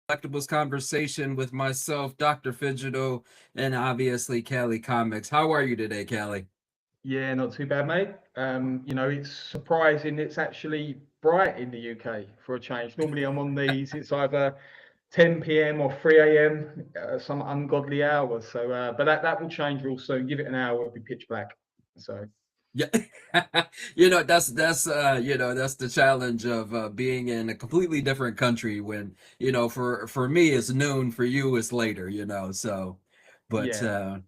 Collectibles conversation with myself, Dr. Fidgetal, and obviously Callie Comics. How are you today, Callie? Yeah, not too bad, mate. It's surprising it's actually bright in the UK for a change. Normally I'm on these, it's either 10 p.m. or 3 a.m., some ungodly hours. But that will change real soon. Give it an hour, it'll be pitch black. So, Yeah, that's the challenge of being in a completely different country when for me it's noon, for you it's later. So, but yeah.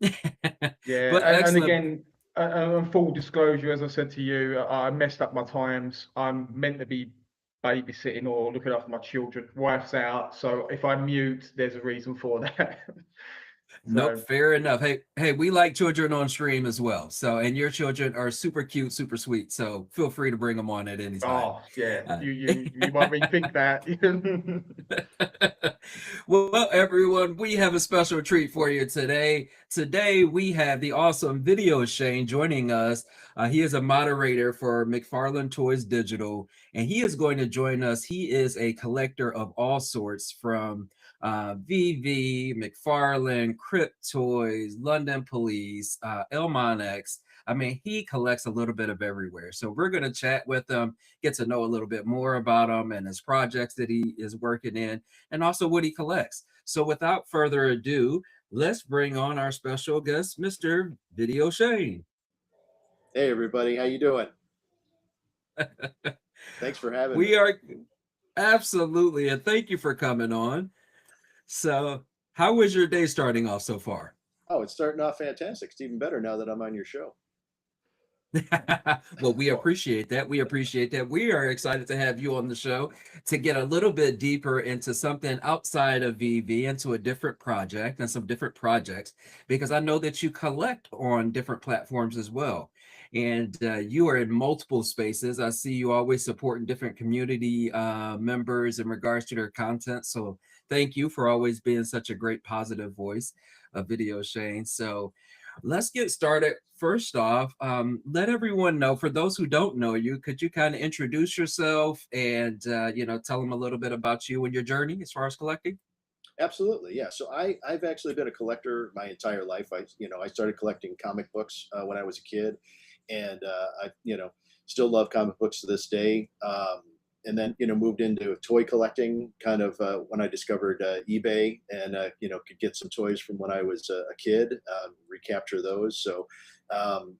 Yeah, but and excellent. again, full disclosure, as I said to you, I messed up my times. I'm meant to be babysitting or looking after my children. Wife's out, so if I mute, there's a reason for that. Nope, So, fair enough. Hey, we like children on stream as well. So, and your children are super cute, super sweet. So feel free to bring them on at any time. oh yeah, Uh, you might rethink that. well, everyone, we have a special treat for you today. Today, we have the awesome VideoShane joining us. He is a moderator for McFarlane Toys Digital, and he is going to join us. He is a collector of all sorts, from VeVe, McFarlane, Cryptoys, London Police, ElmonX. I mean, he collects a little bit of everywhere. So we're going to chat with him, get to know a little bit more about him and his projects that he is working in, and also what he collects. So without further ado, let's bring on our special guest, Mr. VideoShane. Hey everybody, how you doing? Thanks for having me. We are absolutely, and thank you for coming on. So, how was your day starting off so far? Oh, it's starting off fantastic. It's even better now that I'm on your show. Well, we appreciate that. We appreciate that. We are excited to have you on the show to get a little bit deeper into something outside of VV, into a different project and some different projects, because I know that you collect on different platforms as well. And you are in multiple spaces. I see you always supporting different community members in regards to their content. So thank you for always being such a great positive voice of VideoShane. So let's get started. First off, let everyone know, for those who don't know you, could you kind of introduce yourself and, tell them a little bit about you and your journey as far as collecting? Absolutely, yeah. So I've actually been a collector my entire life. I started collecting comic books when I was a kid, and I still love comic books to this day. And then moved into toy collecting kind of when I discovered eBay, and could get some toys from when I was a kid, recapture those. So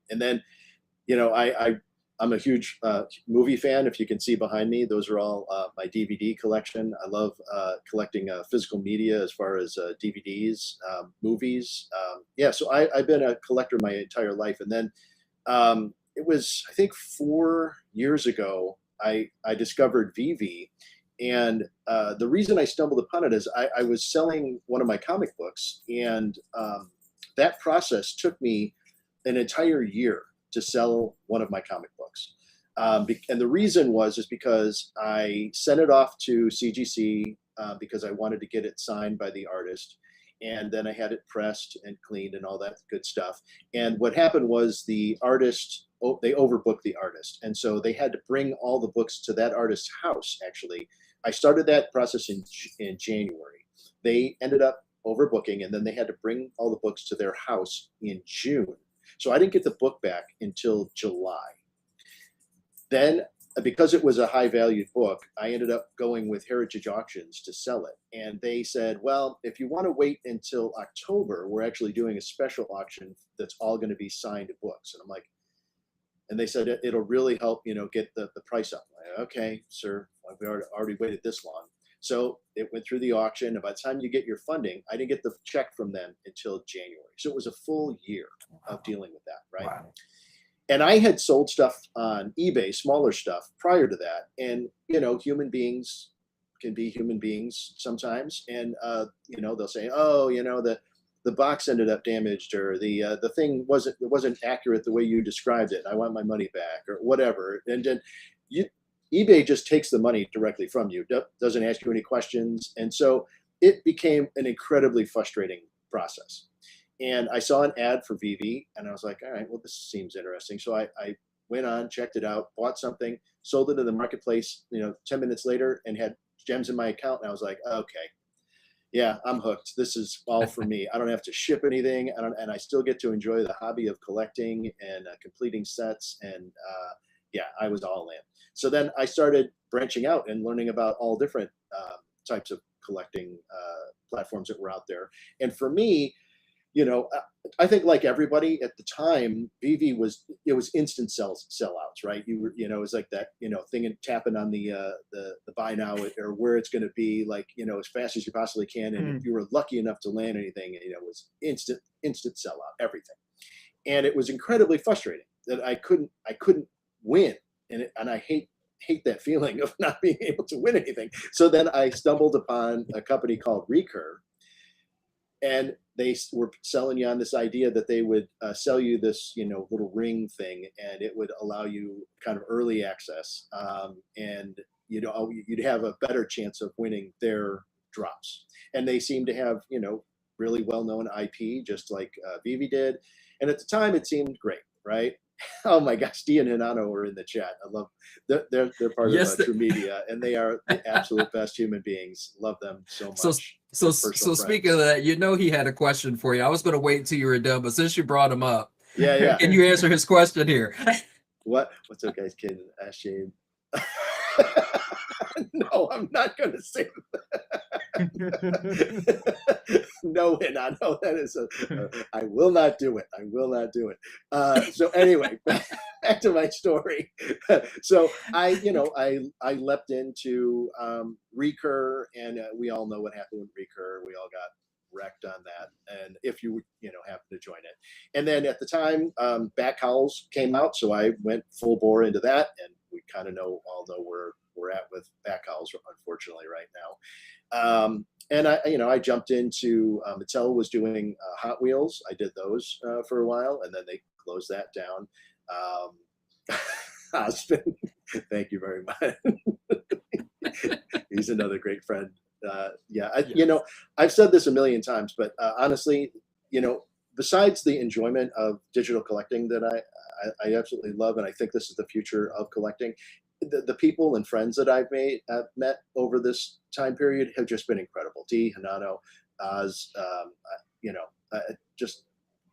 and then I'm a huge movie fan. If you can see behind me, those are all my DVD collection. I love collecting physical media as far as DVDs, movies. Yeah, so I've been a collector my entire life. And then it was, I think, 4 years ago, I discovered VeVe. And the reason I stumbled upon it is I was selling one of my comic books, and that process took me an entire year to sell one of my comic books. And the reason is because I sent it off to CGC because I wanted to get it signed by the artist. And then I had it pressed and cleaned and all that good stuff. And what happened was the artist, they overbooked the artist. And so they had to bring all the books to that artist's house, actually. I started that process in January. They ended up overbooking, and then they had to bring all the books to their house in June. So I didn't get the book back until July. Then, because it was a high valued book, I ended up going with Heritage Auctions to sell it. And they said, well, if you want to wait until October, we're actually doing a special auction that's all going to be signed books. And I'm like, and they said, it'll really help, get the price up. I'm like, okay, sir, we already waited this long. So it went through the auction, and by the time you get your funding, I didn't get the check from them until January. So it was a full year of dealing with that, right? Wow. And I had sold stuff on eBay, smaller stuff, prior to that. And, human beings can be human beings sometimes. And, they'll say, oh, the box ended up damaged, or the thing wasn't accurate the way you described it. I want my money back, or whatever. And then eBay just takes the money directly from you, doesn't ask you any questions. And so it became an incredibly frustrating process. And I saw an ad for VeVe, and I was like, all right, well, this seems interesting. So I went on, checked it out, bought something, sold it in the marketplace, 10 minutes later, and had gems in my account, and I was like, okay, yeah, I'm hooked. This is all for me. I don't have to ship anything, and I still get to enjoy the hobby of collecting and completing sets. And yeah, I was all in. So then I started branching out and learning about all different types of collecting platforms that were out there. And for me, you know, I think like everybody at the time, VeVe was instant sellouts, right? You were, you know, it was like that, you know, thing and tapping on the buy now or where it's going to be, like, you know, as fast as you possibly can. And if you were lucky enough to land anything, you know, it was instant sellout, everything. And it was incredibly frustrating that I couldn't win, and I hate that feeling of not being able to win anything. So then I stumbled upon a company called Recur, and they were selling you on this idea that they would sell you this, you know, little ring thing, and it would allow you kind of early access, and you know, you'd have a better chance of winning their drops. And they seem to have, you know, really well-known IP, just like VeVe did. And at the time, it seemed great, right? Oh my gosh, Dee and Hinano were in the chat. I love they're part of True Media, and they are the absolute best human beings. Love them so much. So speaking of that, you know, he had a question for you. I was going to wait until you were done, but since you brought him up, yeah, can you answer his question here? What's up, guys? Kid, Shane. No, I'm not going to say that. No, and I know that is I will not do it. I will not do it. So anyway, back to my story. So I leapt into Recur, and we all know what happened with Recur. We all got wrecked on that. And if you happen to join it, and then at the time, Back Howls came out, so I went full bore into that, and we kind of all know where we're at with Back Howls, unfortunately, right now. And I jumped into Mattel was doing Hot Wheels. I did those for a while, and then they closed that down. Osmond, thank you very much. He's another great friend. I've said this a million times, but honestly, besides the enjoyment of digital collecting that I absolutely love, and I think this is the future of collecting, the people and friends that I've met over this time period have just been incredible. Dee, Hinano, Oz, just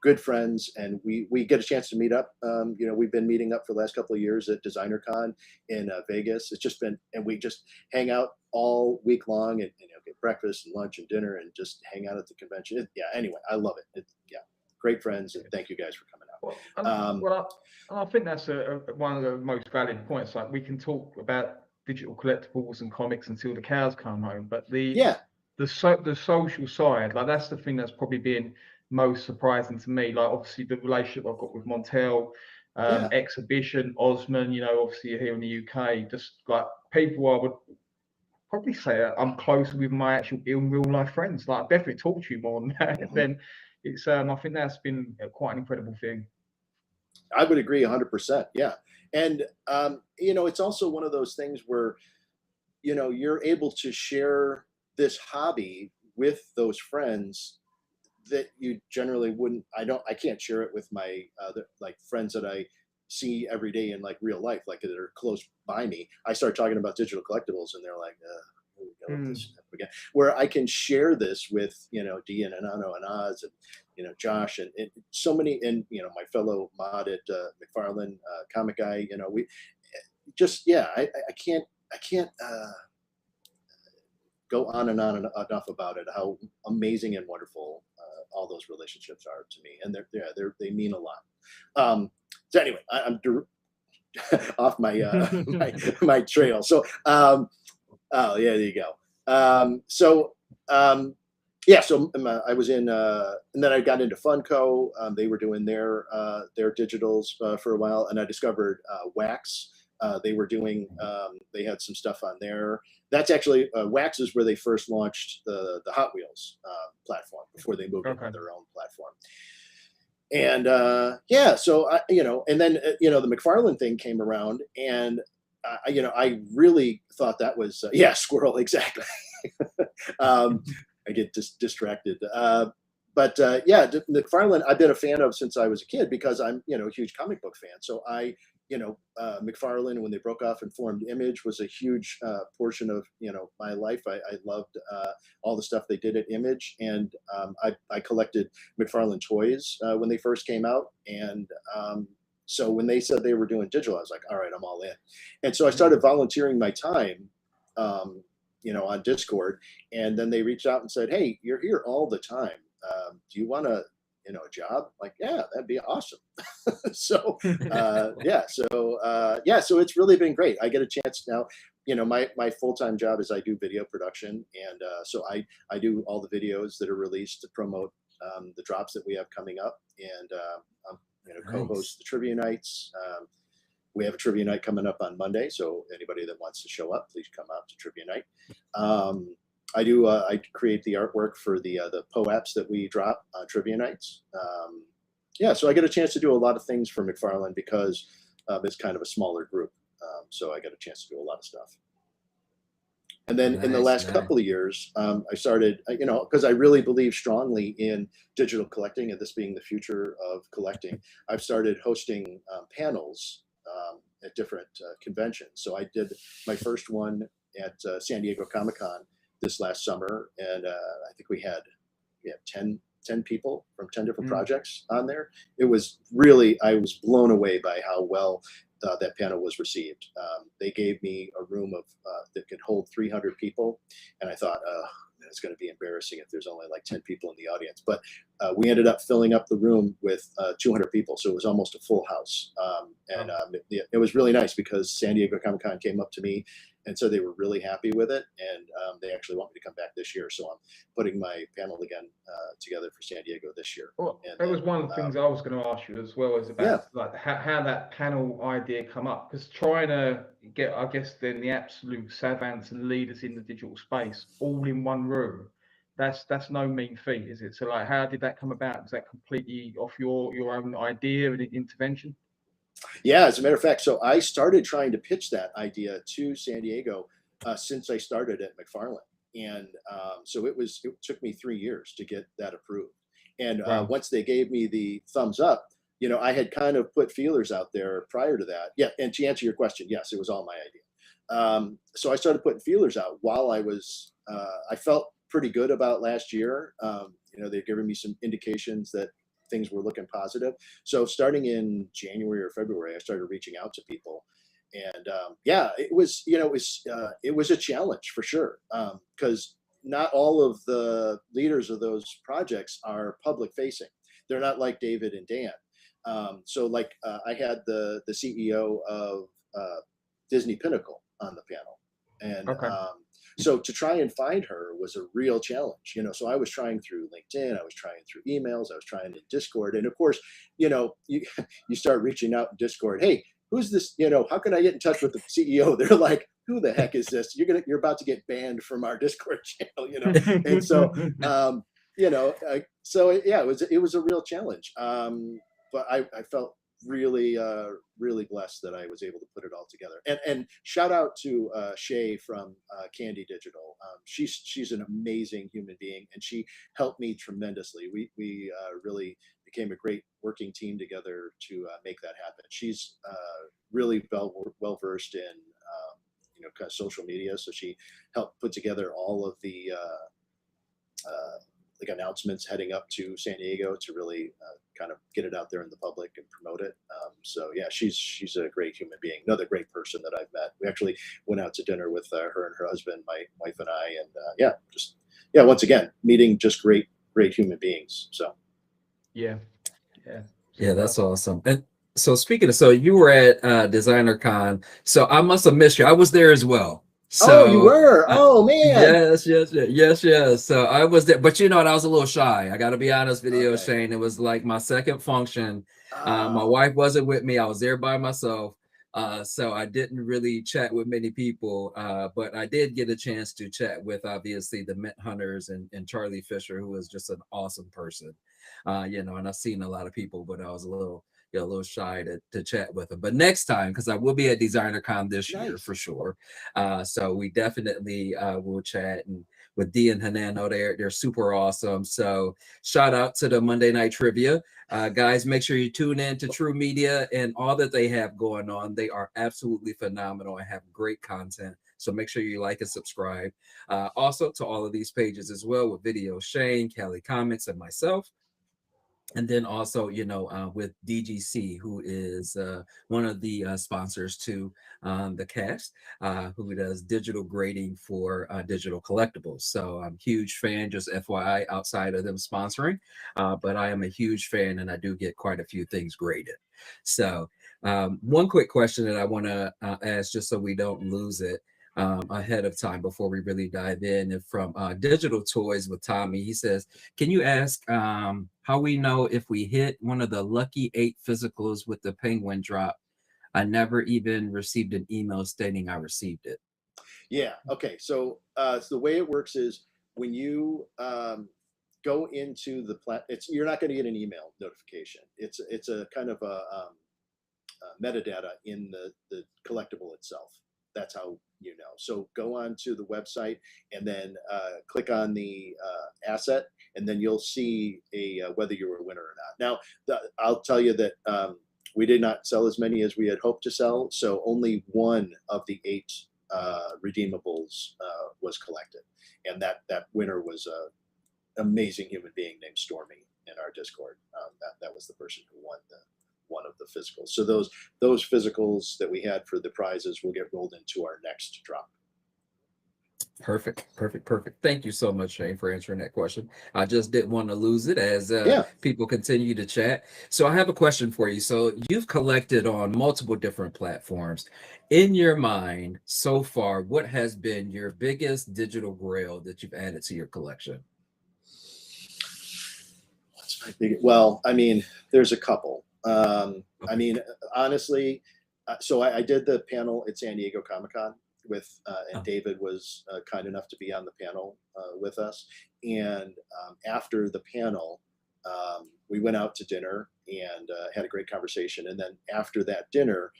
good friends, and we get a chance to meet up. We've been meeting up for the last couple of years at DesignerCon in Vegas. It's just been, and we just hang out all week long, and get breakfast and lunch and dinner, and just hang out at the convention. Anyway, I love it. Great friends, and thank you guys for coming out. I think that's one of the most valid points. Like, we can talk about digital collectibles and comics until the cows come home, but the social side, like, that's the thing that's probably been most surprising to me. Like, obviously the relationship I've got with Montel, Exhibition, Osman, obviously here in the UK, just like people I would probably say I'm closer with my actual in real life friends. Like, I definitely talk to you more than that. Then it's I think that's been quite an incredible thing. I would agree 100%. Yeah. And, it's also one of those things where, you're able to share this hobby with those friends that you generally wouldn't. I can't share it with my other, like, friends that I see every day in, like, real life, like, that are close by me. I start talking about digital collectibles, and they're like, here we go with this stuff again. Where I can share this with, Dee and Anano and Oz and, Josh and so many, and, my fellow mod at McFarlane Comic Guy, we just, I can't go on and on enough about it, how amazing and wonderful all those relationships are to me. And they mean a lot. So anyway, I'm off my my trail. So there you go. So I was in, and then I got into Funko. They were doing their digitals for a while, and I discovered Wax. They were doing, they had some stuff on there. That's actually, Wax is where they first launched the Hot Wheels platform before they moved into their own platform. And so and then the McFarlane thing came around, and I really thought that was squirrel, exactly. I get distracted. But McFarlane, I've been a fan of since I was a kid, because I'm a huge comic book fan. So I McFarlane, when they broke off and formed Image, was a huge portion of my life. I loved all the stuff they did at Image, and I collected McFarlane Toys when they first came out, and so when they said they were doing digital, I was like, all right, I'm all in. And so I started volunteering my time, on Discord, and then they reached out and said, hey, you're here all the time. Do you want to a job? Like, yeah, that'd be awesome. So so it's really been great. I get a chance now. My full-time job is I do video production, and so I do all the videos that are released to promote the drops that we have coming up, and co-host the trivia nights. We have a trivia night coming up on Monday, so anybody that wants to show up, please come out to trivia night. I create the artwork for the POAPs that we drop on trivia nights. So I get a chance to do a lot of things for McFarlane because it's kind of a smaller group. So I get a chance to do a lot of stuff. And then in the last couple of years, I started, because I really believe strongly in digital collecting and this being the future of collecting, I've started hosting panels at different conventions. So I did my first one at San Diego Comic-Con this last summer, and I think we had 10 people from 10 different projects on there. It was really, I was blown away by how well that panel was received. They gave me a room of that could hold 300 people, and I thought, it's going to be embarrassing if there's only like 10 people in the audience. But we ended up filling up the room with 200 people, so it was almost a full house. It was really nice because San Diego Comic-Con came up to me and said they were really happy with it, and they actually want me to come back this year. So I'm putting my panel again together for San Diego this year. Well, that was one of the things I was going to ask you as well, is about like how that panel idea come up, because trying to get, I guess, then the absolute savants and leaders in the digital space all in one room, that's no mean feat, is it? So like, how did that come about? Is that completely off your own idea and intervention? Yeah, as a matter of fact, so I started trying to pitch that idea to San Diego since I started at McFarlane. And so it took me 3 years to get that approved. And once they gave me the thumbs up, I had kind of put feelers out there prior to that. Yeah, and to answer your question, yes, it was all my idea. So I started putting feelers out while I was, I felt pretty good about last year. They'd given me some indications that things were looking positive. So starting in January or February, I started reaching out to people, and it was a challenge for sure, because not all of the leaders of those projects are public facing. They're not like David and Dan. So like I had the CEO of Disney Pinnacle on the panel, and so to try and find her was a real challenge, so I was trying through LinkedIn, I was trying through emails, I was trying in Discord. And of course, you start reaching out in Discord, hey, who's this, how can I get in touch with the CEO? They're like, who the heck is this? You're about to get banned from our Discord channel, And so, it was a real challenge. But I felt really blessed that I was able to put it all together. And shout out to Shay from Candy Digital. She's an amazing human being, and she helped me tremendously. We really became a great working team together to make that happen. She's really well versed in kind of social media, so she helped put together all of the like announcements heading up to San Diego to really kind of get it out there in the public and promote it. So yeah, she's a great human being, another great person that I've met. We actually went out to dinner with her and her husband, my wife and I, and once again, meeting just great human beings. So yeah, that's awesome. And so speaking of, so you were at Designer Con, so I must have missed you. I was there as well. So, you were? Oh man. Yes. So I was there, but I was a little shy. I got to be honest, VideoShane. It was like my second function. My wife wasn't with me. I was there by myself. So I didn't really chat with many people, but I did get a chance to chat with obviously the Mint Hunters and Charlie Fisher, who was just an awesome person. And I've seen a lot of people, but I was a little a little shy to chat with him. But next time, because I will be at DesignerCon this year Nice. for sure. So we definitely will chat, and with Dee and Hanano, they're super awesome. So shout out to the Monday Night Trivia. Guys, make sure you tune in to True Media and all that they have going on. They are absolutely phenomenal and have great content. So make sure you like and subscribe. Also to all of these pages as well, with VideoShane, Cali Comics, and myself. And then also, with DGC, who is one of the sponsors to the cast, who does digital grading for digital collectibles. So I'm a huge fan, just FYI, outside of them sponsoring, but I am a huge fan, and I do get quite a few things graded. So one quick question that I want to ask, just so we don't lose it, ahead of time before we really dive in, and from Digital Toys with Tommy, he says, can you ask how we know if we hit one of the lucky 8 physicals with the penguin drop? I never even received an email stating I received it. Yeah. Okay. So, so the way it works is when you go into the you're not going to get an email notification. It's a kind of a metadata in the collectible itself. That's how you know. So go on to the website and then click on the asset, and then you'll see whether you were a winner or not. Now, I'll tell you that we did not sell as many as we had hoped to sell. So only one of the 8 redeemables was collected, and that winner was an amazing human being named Stormy in our Discord. That was the person who won one of the physicals. So those physicals that we had for the prizes will get rolled into our next drop. Perfect. Thank you so much, Shane, for answering that question. I just didn't want to lose it as people continue to chat. So I have a question for you. So you've collected on multiple different platforms. In your mind, so far, what has been your biggest digital grail that you've added to your collection? What's my biggest? Well, I mean, there's a couple. I mean, honestly, so I did the panel at San Diego Comic-Con with, and David was kind enough to be on the panel with us. And after the panel, we went out to dinner and had a great conversation. And then after that dinner,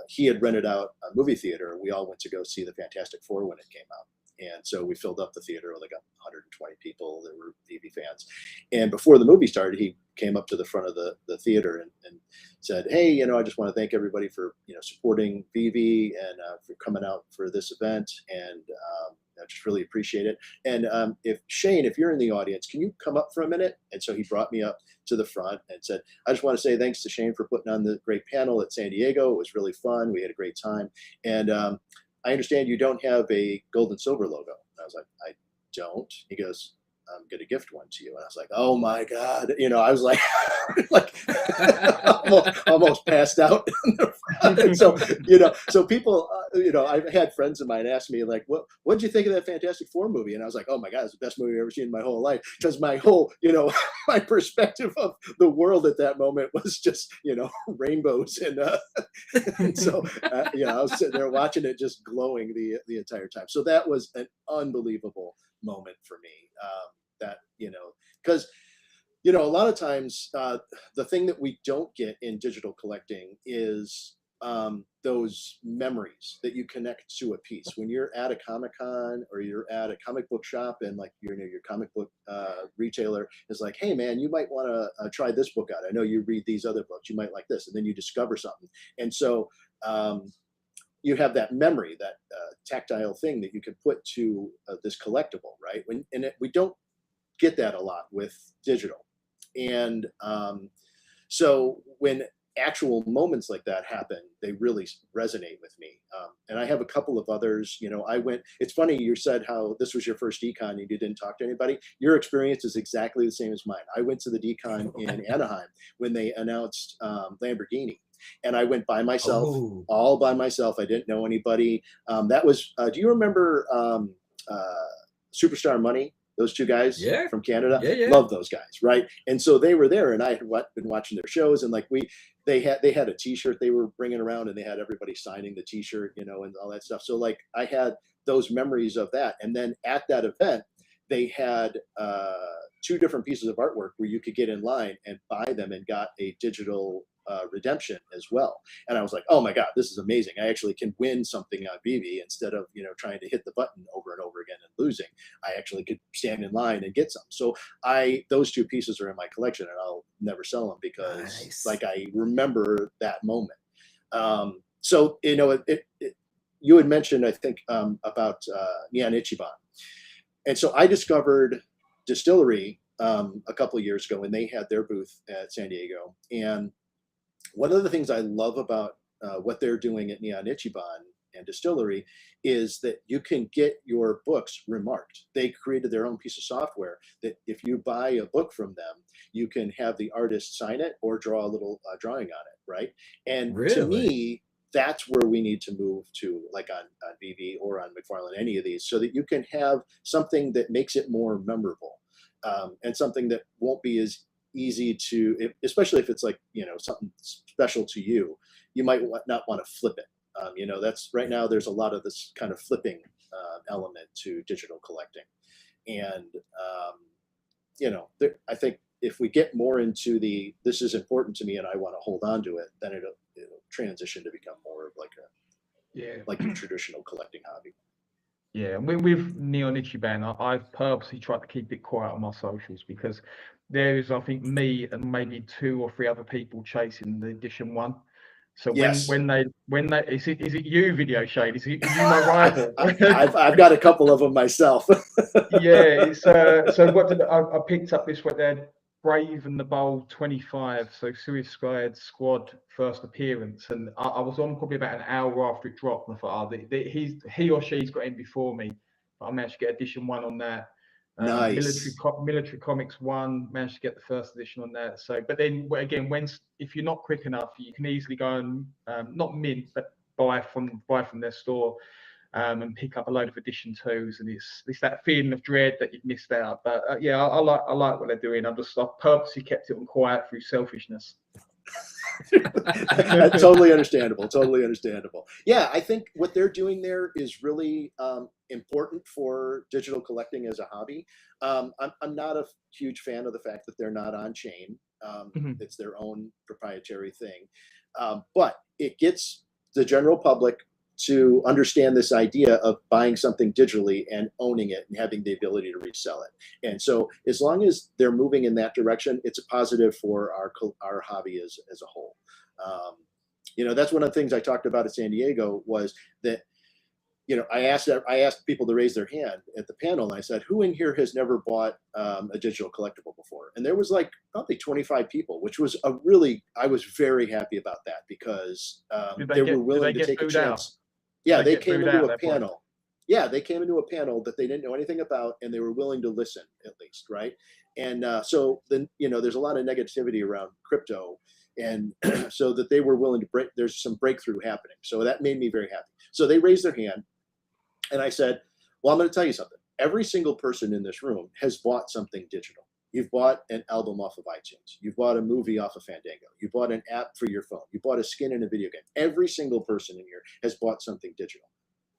he had rented out a movie theater. We all went to go see the Fantastic Four when it came out. And so we filled up the theater with like 120 people that were VeVe fans. And before the movie started, he came up to the front of the theater and said, hey, I just want to thank everybody for, supporting VeVe and for coming out for this event. And I just really appreciate it. And if Shane, if you're in the audience, can you come up for a minute? And so he brought me up to the front and said, I just want to say thanks to Shane for putting on the great panel at San Diego. It was really fun. We had a great time. And I understand you don't have a gold and silver logo. And I was like, I don't. He goes, I'm going to gift one to you. And I was like, oh my God. I was like, almost passed out. So, so people, I've had friends of mine ask me like, what'd you think of that Fantastic Four movie? And I was like, oh my God, it's the best movie I've ever seen in my whole life. Because my whole, my perspective of the world at that moment was just, rainbows. And so, I was sitting there watching it just glowing the entire time. So that was an unbelievable moment for me. That, because, a lot of times the thing that we don't get in digital collecting is those memories that you connect to a piece. When you're at a Comic-Con or you're at a comic book shop and like your comic book retailer is like, hey man, you might want to try this book out. I know you read these other books, you might like this. And then you discover something. And so you have that memory, that tactile thing that you can put to this collectible, right? We don't get that a lot with digital. And so when actual moments like that happen, they really resonate with me. And I have a couple of others. It's funny, you said how this was your first decon and you didn't talk to anybody. Your experience is exactly the same as mine. I went to the decon in Anaheim when they announced Lamborghini. And I went by myself, all by myself. I didn't know anybody. That was, do you remember Superstar Money? Those two guys from Canada, love those guys, right? And so they were there, and I had been watching their shows, and like they had a T-shirt they were bringing around, and they had everybody signing the T-shirt, and all that stuff. So like I had those memories of that, and then at that event, they had 2 different pieces of artwork where you could get in line and buy them, and got a digital redemption as well. And I was like, oh my God, this is amazing. I actually can win something on VeVe instead of, trying to hit the button over and over again and losing. I actually could stand in line and get some. So those two pieces are in my collection, and I'll never sell them because Nice. I remember that moment. So, you had mentioned, I think, about Neon Ichiban. And so I discovered Distillery a couple of years ago when they had their booth at San Diego. And one of the things I love about what they're doing at Neon Ichiban and Distillery is that you can get your books remarked. They created their own piece of software that if you buy a book from them, you can have the artist sign it or draw a little drawing on it, right? And Really? to me, that's where we need to move to, like on VeVe or on McFarlane, any of these, so that you can have something that makes it more memorable, and something that won't be as easy to, especially if it's like, something special to you. You might not want to flip it. That's right now, there's a lot of this kind of flipping element to digital collecting. And, I think if we get more into this is important to me and I want to hold on to it, then it'll transition to become more of like a traditional collecting hobby. Yeah, and with Neon Ichiban, I've purposely tried to keep it quiet on my socials because there is, I think, me and maybe 2 or 3 other people chasing the edition 1. So Yes. when they is it you, VideoShane? Is you my rival? I've got a couple of them myself. Yeah, it's so what did I picked up this one there, Brave and the Bold 25, so Suicide Squad first appearance, and I was on probably about an hour after it dropped, and I thought, he or she's got in before me, but I managed to get edition 1 on that. Nice. Military Comics 1, managed to get the first edition on that. So, but then again, if you're not quick enough, you can easily go and not mint, but buy from their store. And pick up a load of edition 2s, and it's that feeling of dread that you've missed out. But yeah, I like what they're doing. I purposely kept it on quiet through selfishness. Totally understandable. Totally understandable. Yeah, I think what they're doing there is really important for digital collecting as a hobby. I'm not a huge fan of the fact that they're not on chain. It's their own proprietary thing, but it gets the general public to understand this idea of buying something digitally and owning it and having the ability to resell it. And so as long as they're moving in that direction, it's a positive for our hobby as a whole. That's one of the things I talked about at San Diego was that, I asked people to raise their hand at the panel, and I said, who in here has never bought a digital collectible before? And there was like probably 25 people, which was I was very happy about that because they were willing to take a chance. Yeah, they came into a panel. Yeah, they came into a panel that they didn't know anything about, and they were willing to listen at least, right? And so then, there's a lot of negativity around crypto, and so that they were willing to there's some breakthrough happening. So that made me very happy. So they raised their hand, and I said, well, I'm going to tell you something. Every single person in this room has bought something digital. You've bought an album off of iTunes. You've bought a movie off of Fandango. You bought an app for your phone. You bought a skin in a video game. Every single person in here has bought something digital.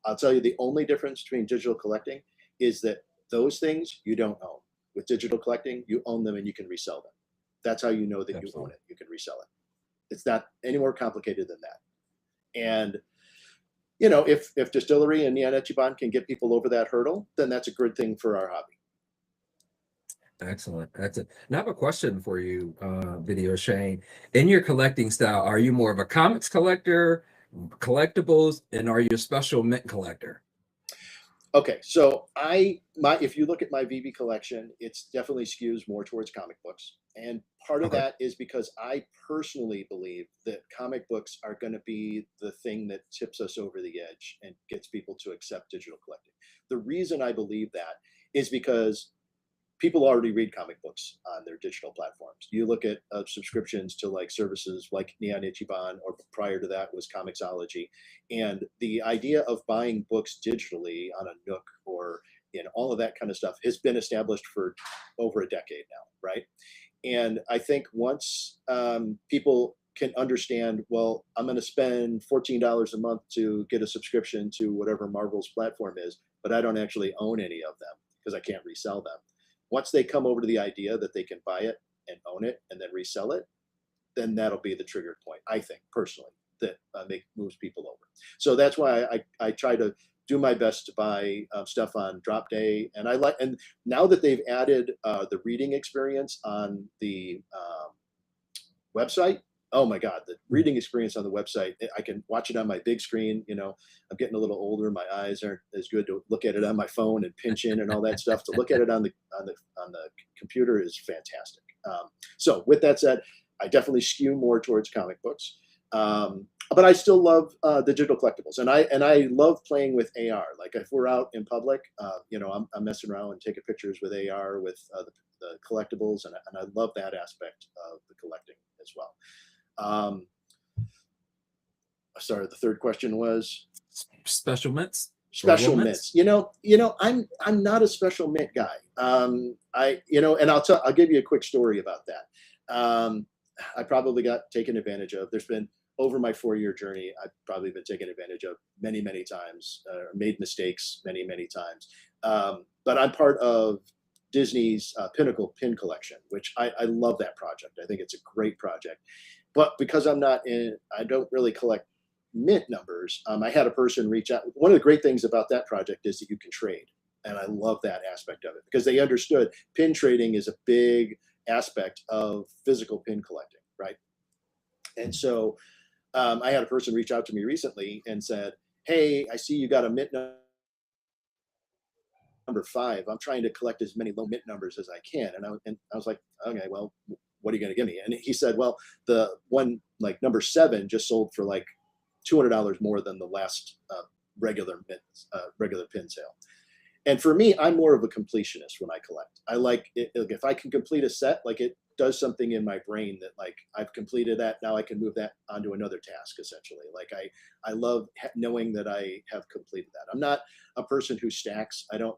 I'll tell you the only difference between digital collecting is that those things you don't own. With digital collecting, you own them and you can resell them. That's how you know that you own it. You can resell it. It's not any more complicated than that. And if Distillery and Neon Ichiban can get people over that hurdle, then that's a good thing for our hobby. Excellent. That's it. Now I have a question for you, VideoShane. In your collecting style, are you more of a comics collector, collectibles, and are you a special mint collector? Okay, so if you look at my VeVe collection, it's definitely skews more towards comic books. And part of that is because I personally believe that comic books are going to be the thing that tips us over the edge and gets people to accept digital collecting. The reason I believe that is because people already read comic books on their digital platforms. You look at subscriptions to like services like Neon Ichiban, or prior to that was Comixology. And the idea of buying books digitally on a Nook or all of that kind of stuff has been established for over a decade now, right? And I think once people can understand, well, I'm going to spend $14 a month to get a subscription to whatever Marvel's platform is, but I don't actually own any of them because I can't resell them. Once they come over to the idea that they can buy it and own it and then resell it, then that'll be the trigger point, I think, personally, that moves people over. So that's why I try to do my best to buy stuff on drop day. And and now that they've added the reading experience on the website, oh my God, the reading experience on the website, I can watch it on my big screen. You know, I'm getting a little older. My eyes aren't as good to look at it on my phone and pinch in and all that stuff. To look at it on the computer is fantastic. So with that said, I definitely skew more towards comic books. But I still love digital collectibles, and I love playing with AR. Like if we're out in public, you know, I'm messing around and taking pictures with AR with the collectibles, and I love that aspect of the collecting as well. Sorry, the third question was special mints. Special mints. You know, I'm not a special mint guy. And I'll give you a quick story about that. I probably got taken advantage of. There's been, over my 4-year journey, I've probably been taken advantage of many, many times, made mistakes many, many times. But I'm part of Disney's Pinnacle pin collection, which I love that project. I think it's a great project. But because I don't really collect mint numbers, I had a person reach out. One of the great things about that project is that you can trade. And I love that aspect of it because they understood pin trading is a big aspect of physical pin collecting, right? And so I had a person reach out to me recently and said, hey, I see you got a mint number 5. I'm trying to collect as many low mint numbers as I can. And I was like, okay, well, what are you going to give me? And he said, well, the one like number 7 just sold for like $200 more than the last regular pin sale. And for me, I'm more of a completionist when I collect. I like it, if I can complete a set, like it does something in my brain that like I've completed that, now I can move that onto another task essentially. Like I love knowing that I have completed that. I'm not a person who stacks. I don't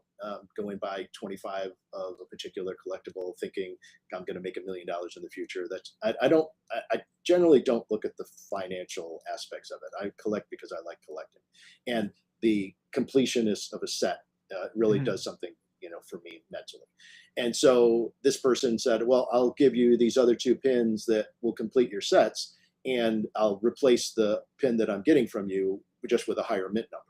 go and buy 25 of a particular collectible thinking I'm going to make $1 million in the future. That's I generally don't look at the financial aspects of it. I collect because I like collecting, and the completionist of a set really does something, you know, for me mentally. And so this person said, well, I'll give you these other 2 pins that will complete your sets, and I'll replace the pin that I'm getting from you just with a higher mint number.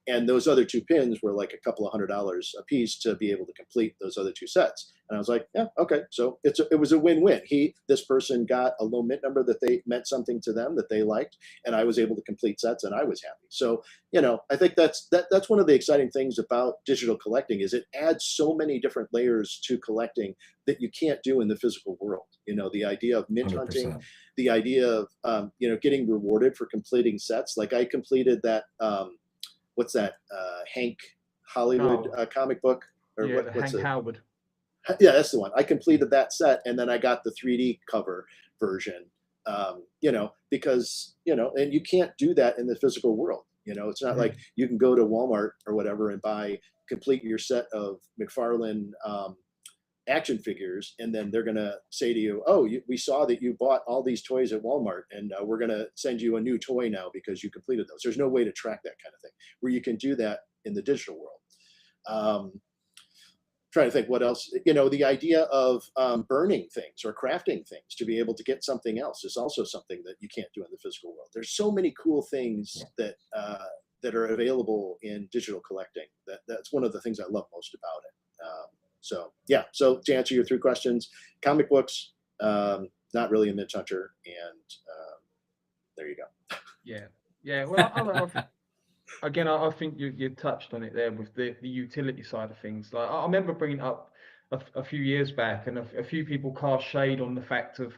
And those other 2 pins were like a couple of $100 a piece to be able to complete those other 2 sets. And I was like, yeah, okay. So it was a win-win. This person got a low mint number that they meant something to them that they liked, and I was able to complete sets, and I was happy. So, you know, I think that's one of the exciting things about digital collecting is it adds so many different layers to collecting that you can't do in the physical world. You know, the idea of mint 100%. Hunting, the idea of, you know, getting rewarded for completing sets. Like I completed that, what's that, Hank Hollywood comic book? Or yeah, Hank Howard. Yeah, that's the one. I completed that set, and then I got the 3D cover version, you know, because, you know, and you can't do that in the physical world. You know, it's not like you can go to Walmart or whatever and complete your set of McFarlane action figures, and then they're going to say to you, oh, we saw that you bought all these toys at Walmart, and we're going to send you a new toy now because you completed those. There's no way to track that kind of thing, where you can do that in the digital world. Trying to think what else, you know, the idea of burning things or crafting things to be able to get something else is also something that you can't do in the physical world. There's so many cool things that are available in digital collecting. That's one of the things I love most about it. So yeah, so to answer your 3 questions, comic books, not really a mint hunter, and there you go. Yeah. Well, again, I think you touched on it there with the utility side of things. Like I remember bringing up a few years back, and a few people cast shade on the fact of,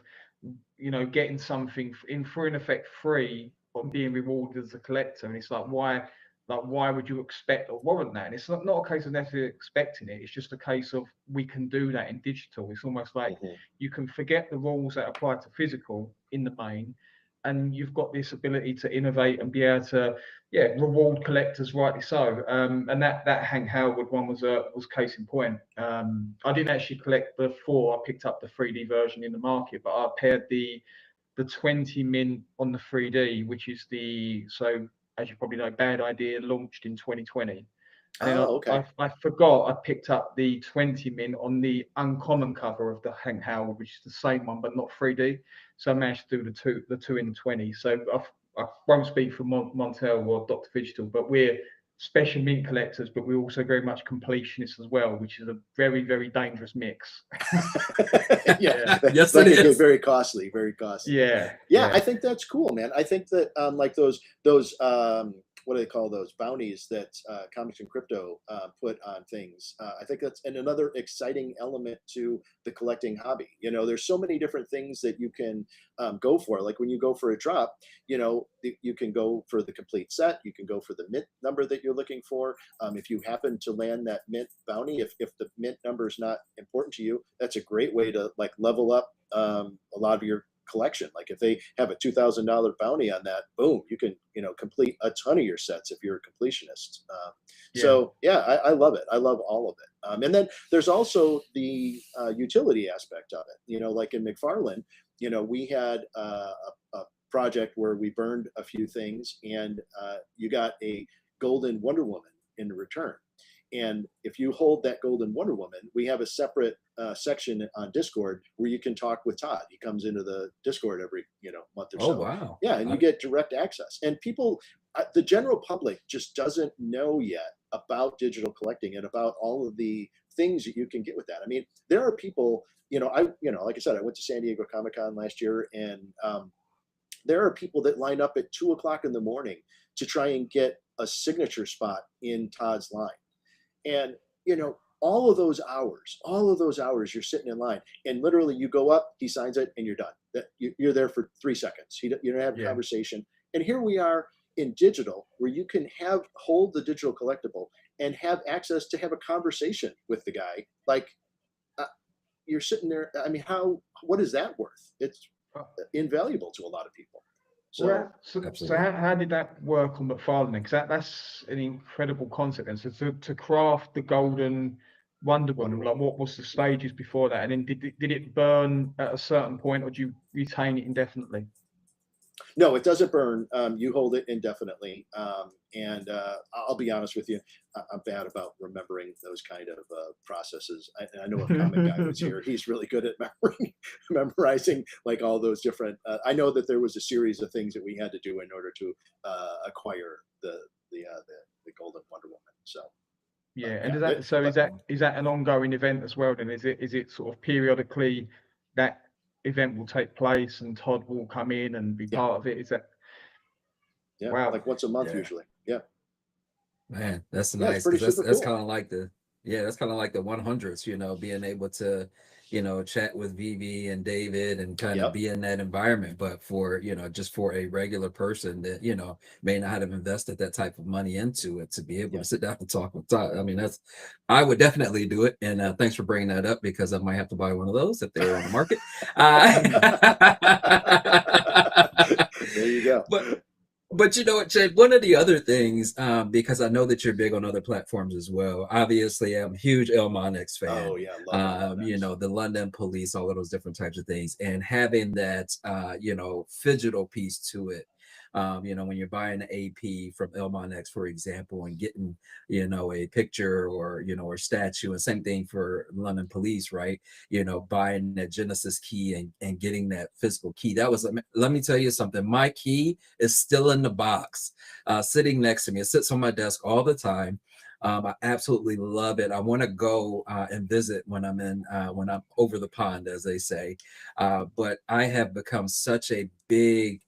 you know, getting something in effect free but being rewarded as a collector, and it's like why would you expect or warrant that? And it's not a case of necessarily expecting it. It's just a case of we can do that in digital. It's almost like you can forget the rules that apply to physical in the main, and you've got this ability to innovate and be able to, reward collectors, rightly so. And that Hank Howard one was case in point. I didn't actually collect the 4. I picked up the 3D version in the market, but I paired the 20 mint on the 3D, which is so as you probably know, Bad Idea launched in 2020. And then I forgot I picked up the 20 mint on the uncommon cover of the Hank Howard, which is the same one, but not 3D. So I managed to do the two in 20. So I won't speak for Montel or Dr. Digital, but we're special mint collectors, but we're also very much completionists as well, which is a very, very dangerous mix. Yeah, Yes, that it can is. get very costly, very costly. Yeah, I think that's cool, man. I think that like those what do they call those bounties that Comics and Crypto put on things. I think that's another exciting element to the collecting hobby. You know, there's so many different things that you can go for. Like when you go for a drop, you know, you can go for the complete set. You can go for the mint number that you're looking for. If you happen to land that mint bounty, if the mint number is not important to you, that's a great way to like level up a lot of your collection. Like if they have a $2,000 bounty on that, boom, you can, you know, complete a ton of your sets if you're a completionist. So yeah, I love it. I love all of it. And then there's also the utility aspect of it. You know, like in McFarlane, you know, we had a project where we burned a few things, and you got a golden Wonder Woman in return. And if you hold that golden Wonder Woman, we have a separate section on Discord where you can talk with Todd. He comes into the Discord every, you know, month or so. Oh, wow. Yeah, and you get direct access. And people, the general public just doesn't know yet about digital collecting and about all of the things that you can get with that. I mean, there are people, you know, like I said, I went to San Diego Comic-Con last year, and there are people that line up at 2 o'clock in the morning to try and get a signature spot in Todd's line. And, you know, all of those hours you're sitting in line, and literally you go up, he signs it, and you're done. That you're there for 3 seconds. You don't have a conversation. And here we are in digital, where you can hold the digital collectible and have access to have a conversation with the guy. Like you're sitting there. I mean, what is that worth? It's invaluable to a lot of people. So, so how did that work on McFarlane? Because that's an incredible concept. And so to craft the golden Wonder Woman, like what was the stages before that? And then did it burn at a certain point, or do you retain it indefinitely? No, it doesn't burn. You hold it indefinitely. And I'll be honest with you, I'm bad about remembering those kind of processes. I know a comic guy who's here. He's really good at memorizing like all those different. I know that there was a series of things that we had to do in order to acquire the Golden Wonder Woman. So. Yeah, and is that an ongoing event as well? Then is it sort of periodically that event will take place and Todd will come in and be part of it? Is that like once a month usually? Yeah, man, that's nice, because that's kind of like the that's kind of like the 100s, you know, being able to, you know, chat with VeVe and David and kind of be in that environment. But for, you know, just for a regular person that, you know, may not have invested that type of money into it, to be able to sit down and talk with Todd, I mean, I would definitely do it. And thanks for bringing that up, because I might have to buy one of those if they're on the market. There you go. But you know what, Chad, one of the other things, because I know that you're big on other platforms as well. Obviously, I'm a huge ElmonX fan. Oh, yeah. Love you know, the London Police, all of those different types of things. And having that, you know, phygital piece to it. You know, when you're buying an AP from ElmonX, for example, and getting, you know, a picture or, you know, or statue, and same thing for London Police, right? You know, buying that Genesis key and getting that physical key. That was, let me tell you something. My key is still in the box, sitting next to me. It sits on my desk all the time. I absolutely love it. I want to go and visit when I'm over the pond, as they say. But I have become such a big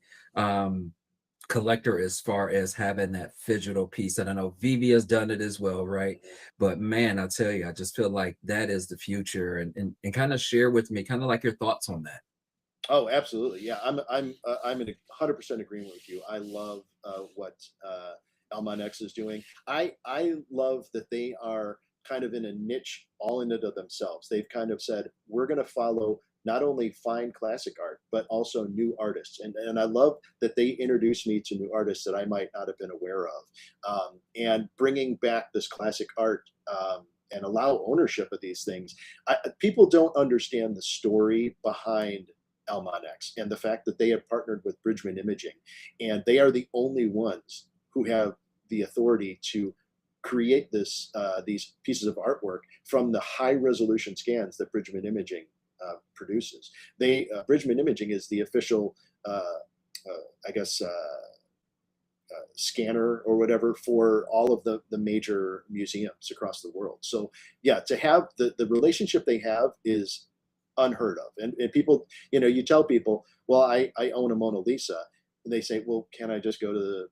collector as far as having that phygital piece. And I know VeVe has done it as well, right? But man, I tell you, I just feel like that is the future. And kind of share with me kind of like your thoughts on that. Oh, absolutely. Yeah, I'm in 100% agreement with you. I love what ElmonX is doing. I love that they are kind of in a niche all in it of themselves. They've kind of said, we're going to follow not only fine classic art, but also new artists. And I love that they introduced me to new artists that I might not have been aware of. And bringing back this classic art and allow ownership of these things. People don't understand the story behind ElmonX and the fact that they have partnered with Bridgman Imaging. And they are the only ones who have the authority to create these pieces of artwork from the high resolution scans that Bridgman Imaging produces. They Bridgman Imaging is the official, I guess, scanner or whatever for all of the major museums across the world. So yeah, to have the relationship they have is unheard of. And people, you tell people, well, I own a Mona Lisa, and they say, well, can I just go to the,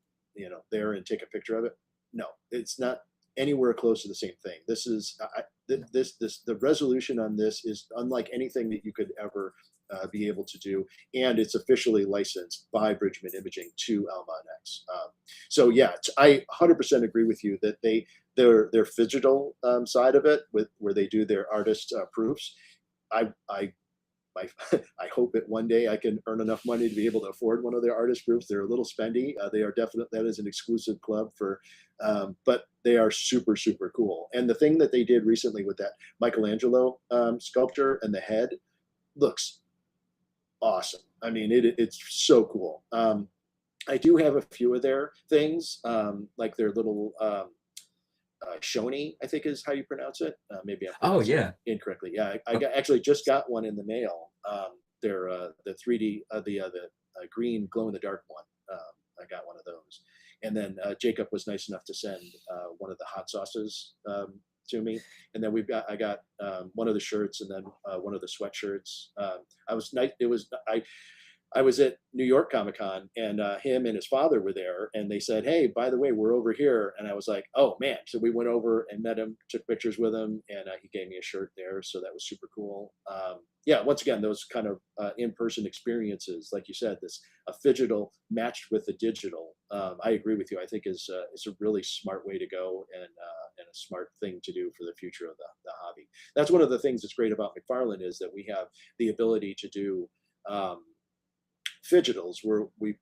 there and take a picture of it? No, it's not anywhere close to the same thing. This is the resolution on this is unlike anything that you could ever be able to do, and it's officially licensed by Bridgman Imaging to ElmonX. So yeah, I 100% agree with you that their digital side of it, where they do their artist proofs. I hope that one day I can earn enough money to be able to afford one of their artist proofs. They're a little spendy. They are definitely, that is an exclusive club for, but they are super, super cool. And the thing that they did recently with that Michelangelo sculpture and the head looks awesome. I mean, it's so cool. I do have a few of their things, like their little Shoney, I think is how you pronounce it. Maybe I'm pronouncing it incorrectly. Yeah, I actually just got one in the mail. They're the 3D, the green glow in the dark one. I got one of those, and then Jacob was nice enough to send one of the hot sauces to me, and then I got one of the shirts, and then one of the sweatshirts. I was at New York Comic Con, and him and his father were there, and they said, hey, by the way, we're over here. And I was like, oh man. So we went over and met him, took pictures with him, and he gave me a shirt there. So that was super cool. Yeah, once again, those kind of in-person experiences, like you said, this digital matched with the digital, I agree with you. I think is a really smart way to go, and a smart thing to do for the future of the hobby. That's one of the things that's great about McFarlane, is that we have the ability to do digitals where we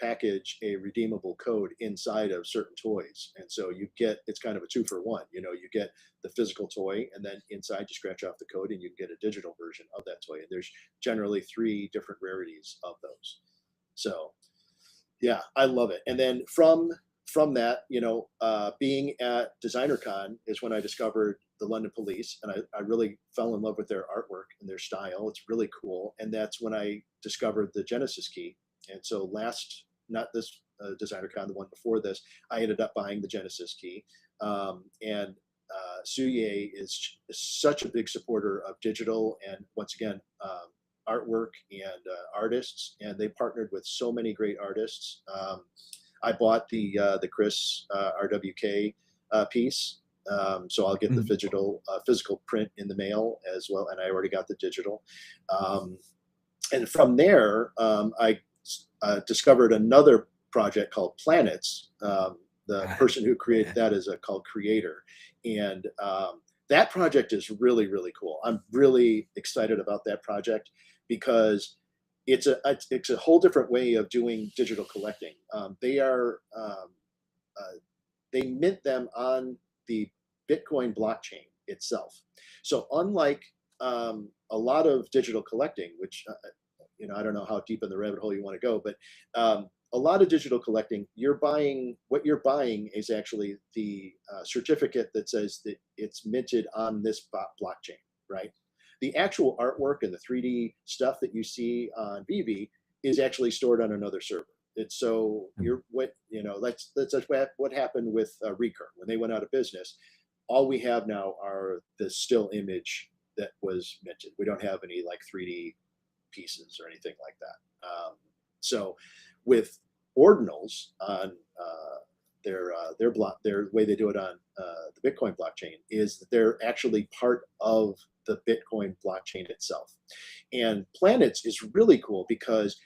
package a redeemable code inside of certain toys, and so you get, it's kind of a 2-for-1. You get the physical toy, and then inside you scratch off the code and you get a digital version of that toy, and there's generally 3 different rarities of those. So yeah, I love it. And then from that, being at DesignerCon is when I discovered the London Police, and I really fell in love with their artwork and their style. It's really cool. And that's when I discovered the Genesis key. And so not this DesignerCon, the one before this, I ended up buying the Genesis key. And Suye is such a big supporter of digital, and once again, artwork and artists, and they partnered with so many great artists. I bought the Chris RWK piece, so I'll get the physical print in the mail as well, and I already got the digital. And from there, I discovered another project called Planets. The person who created that is called Creator, and that project is really, really cool. I'm really excited about that project because it's a whole different way of doing digital collecting. They mint them on the Bitcoin blockchain itself. So unlike a lot of digital collecting, which I don't know how deep in the rabbit hole you want to go, but a lot of digital collecting, what you're buying is actually the certificate that says that it's minted on this blockchain, right? The actual artwork and the 3D stuff that you see on VeVe is actually stored on another server. It's so that's what happened with Recur when they went out of business. All we have now are the still image that was minted. We don't have any like 3D pieces or anything like that. So with ordinals on their way they do it on the Bitcoin blockchain is that they're actually part of the Bitcoin blockchain itself. And Planets is really cool because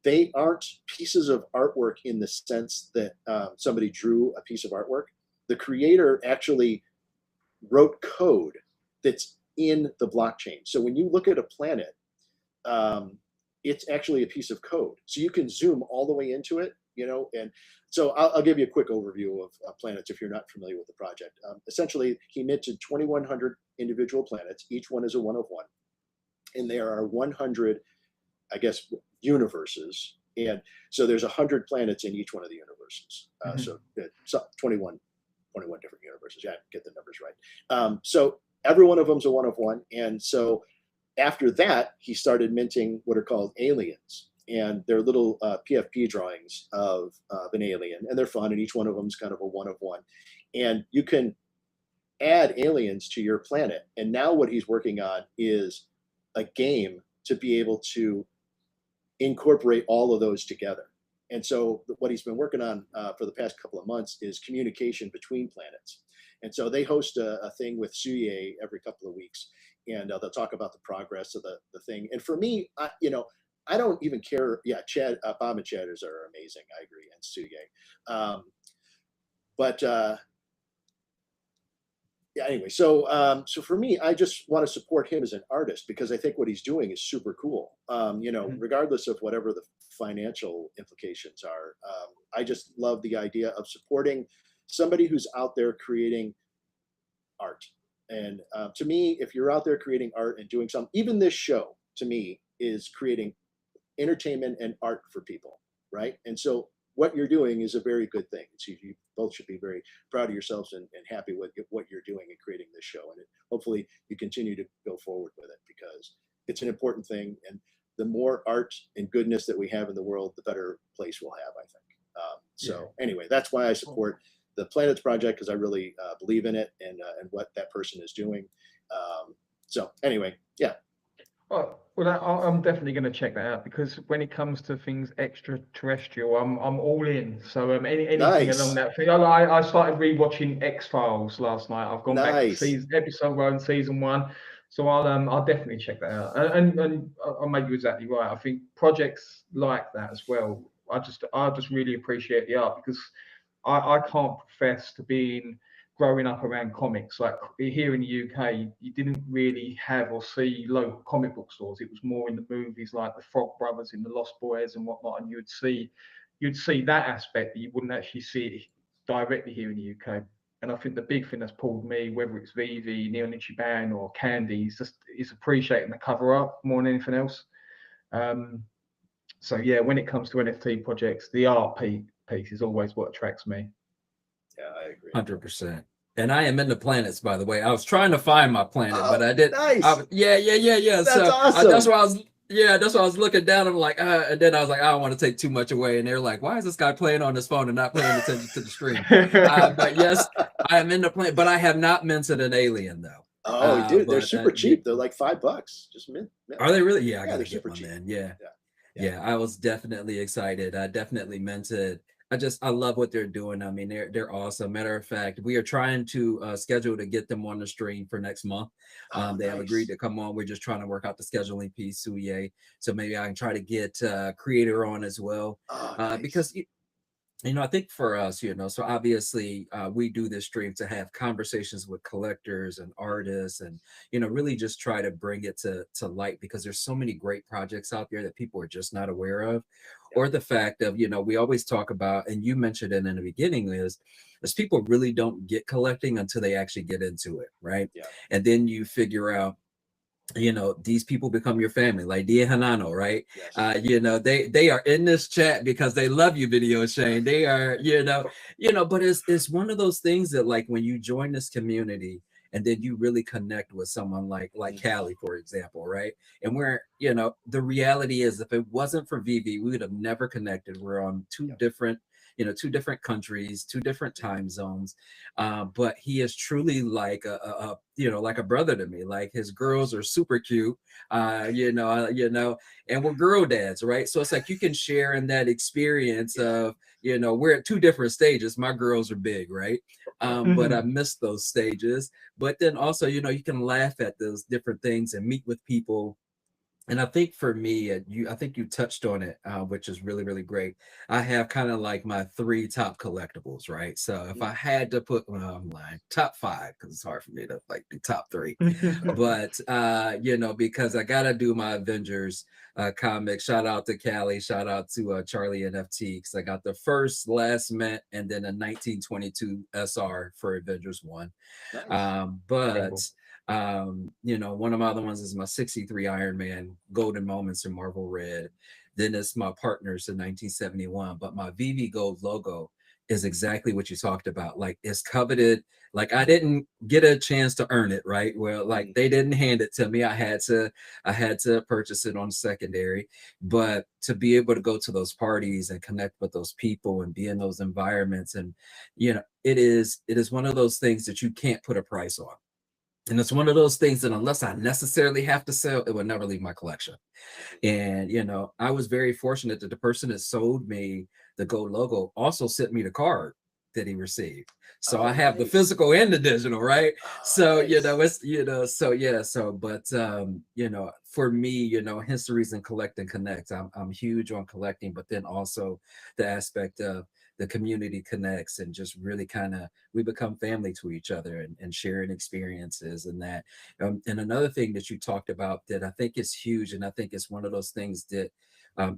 they aren't pieces of artwork in the sense that somebody drew a piece of artwork. The creator actually wrote code that's in the blockchain. So when you look at a planet, it's actually a piece of code. So you can zoom all the way into it, and so I'll give you a quick overview of Planets if you're not familiar with the project. Essentially, he minted 2,100 individual planets. Each one is a 1 of 1. And there are 100, I guess, universes. And so there's 100 planets in each one of the universes. So 21 different universes. Yeah, I get the numbers right. So every one of them is a 1 of 1. And so after that, he started minting what are called aliens. And they're little PFP drawings of an alien, and they're fun, and each one of them is kind of a one of one. And you can add aliens to your planet. And now what he's working on is a game to be able to incorporate all of those together. And so what he's been working on for the past couple of months is communication between planets. And so they host a thing with Suye every couple of weeks, and they'll talk about the progress of the thing. And for me, I don't even care. Yeah, Chad, Bob and Chad are amazing. I agree, and Suye. But yeah, anyway, so for me, I just want to support him as an artist because I think what he's doing is super cool. Regardless of whatever the financial implications are, I just love the idea of supporting somebody who's out there creating art. And to me, if you're out there creating art and doing something, even this show to me is creating entertainment and art for people, right? And so what you're doing is a very good thing. So you both should be very proud of yourselves and happy with what you're doing in creating this show. And hopefully you continue to go forward with it because it's an important thing. And the more art and goodness that we have in the world, the better place we'll have, I think. Anyway, that's why I support the Planets Project, because I really believe in it and what that person is doing. So anyway, yeah. Well, I'm definitely going to check that out because when it comes to things extraterrestrial, I'm all in. So anything Nice. along that thing. I started rewatching X-Files last night. I've gone back to episode 1, season 1. So I'll definitely check that out. And I'll make you exactly right. I think projects like that as well. I just really appreciate the art because I can't profess to being growing up around comics. Like here in the UK, you didn't really have or see local comic book stores. It was more in the movies like the Frog Brothers in the Lost Boys and whatnot, and you'd see that aspect that you wouldn't actually see it directly here in the UK. And I think the big thing that's pulled me, whether it's VeVe, Neon Ichiban or Candy, is appreciating the cover art more than anything else. So yeah, when it comes to NFT projects, the art piece is always what attracts me. Yeah, I agree. 100%. And I am in the planets, by the way. I was trying to find my planet, but I didn't. Nice. Yeah. That's so awesome. that's why I was looking down. I'm like, and then I was like, I don't want to take too much away. And they're like, why is this guy playing on his phone and not paying attention to the stream? But yes, I am in the planet, but I have not minted an alien though. Oh, dude, they're super cheap. They're like $5. Just mint. Are they really? Yeah, I gotta they're super get cheap. one then. Yeah. I was definitely excited. I definitely minted. I love what they're doing. I mean, they're awesome. Matter of fact, we are trying to schedule to get them on the stream for next month. They have agreed to come on. We're just trying to work out the scheduling piece. So maybe I can try to get creator on as well. Because I think for us, so obviously we do this stream to have conversations with collectors and artists and, really just try to bring it to light because there's so many great projects out there that people are just not aware of. Or the fact of, we always talk about, and you mentioned it in the beginning, is people really don't get collecting until they actually get into it, right? Yeah. And then you figure out, these people become your family, like Dia Hanano, right? Yes. They are in this chat because they love you, VideoShane. They are, but it's one of those things that like when you join this community and then you really connect with someone like Callie, for example, right? And we're, the reality is if it wasn't for VeVe, we would have never connected. We're on two different countries, 2 different time zones. But he is truly like like a brother to me. Like his girls are super cute, and we're girl dads, right? So it's like you can share in that experience of, we're at 2 different stages. My girls are big, right? But I miss those stages. But then also, you can laugh at those different things and meet with people. And I think for me, I think you touched on it, which is really, really great. I have kind of like my 3 top collectibles, right? So if I had to put, well, I'm lying, top 5, because it's hard for me to like do top 3. But, because I got to do my Avengers comic. Shout out to Callie, shout out to Charlie NFT, because I got the first last mint and then a 1922 SR for Avengers 1. Nice. One of my other ones is my 63 Iron Man Golden Moments in Marvel Red. Then it's my partners in 1971, but my VeVe Gold logo is exactly what you talked about. Like, it's coveted. Like, I didn't get a chance to earn it, right? Well, like, they didn't hand it to me. I had to purchase it on secondary. But to be able to go to those parties and connect with those people and be in those environments, and it is one of those things that you can't put a price on. And it's one of those things that unless I necessarily have to sell, it would never leave my collection. And I was very fortunate that the person that sold me the gold logo also sent me the card that he received. So I have the physical and the digital, right? So it's so yeah. So but for me, histories and collect and connect. I'm huge on collecting, but then also the aspect of the community connects, and just really kind of we become family to each other, and sharing experiences and that. And another thing that you talked about that I think is huge, and I think it's one of those things that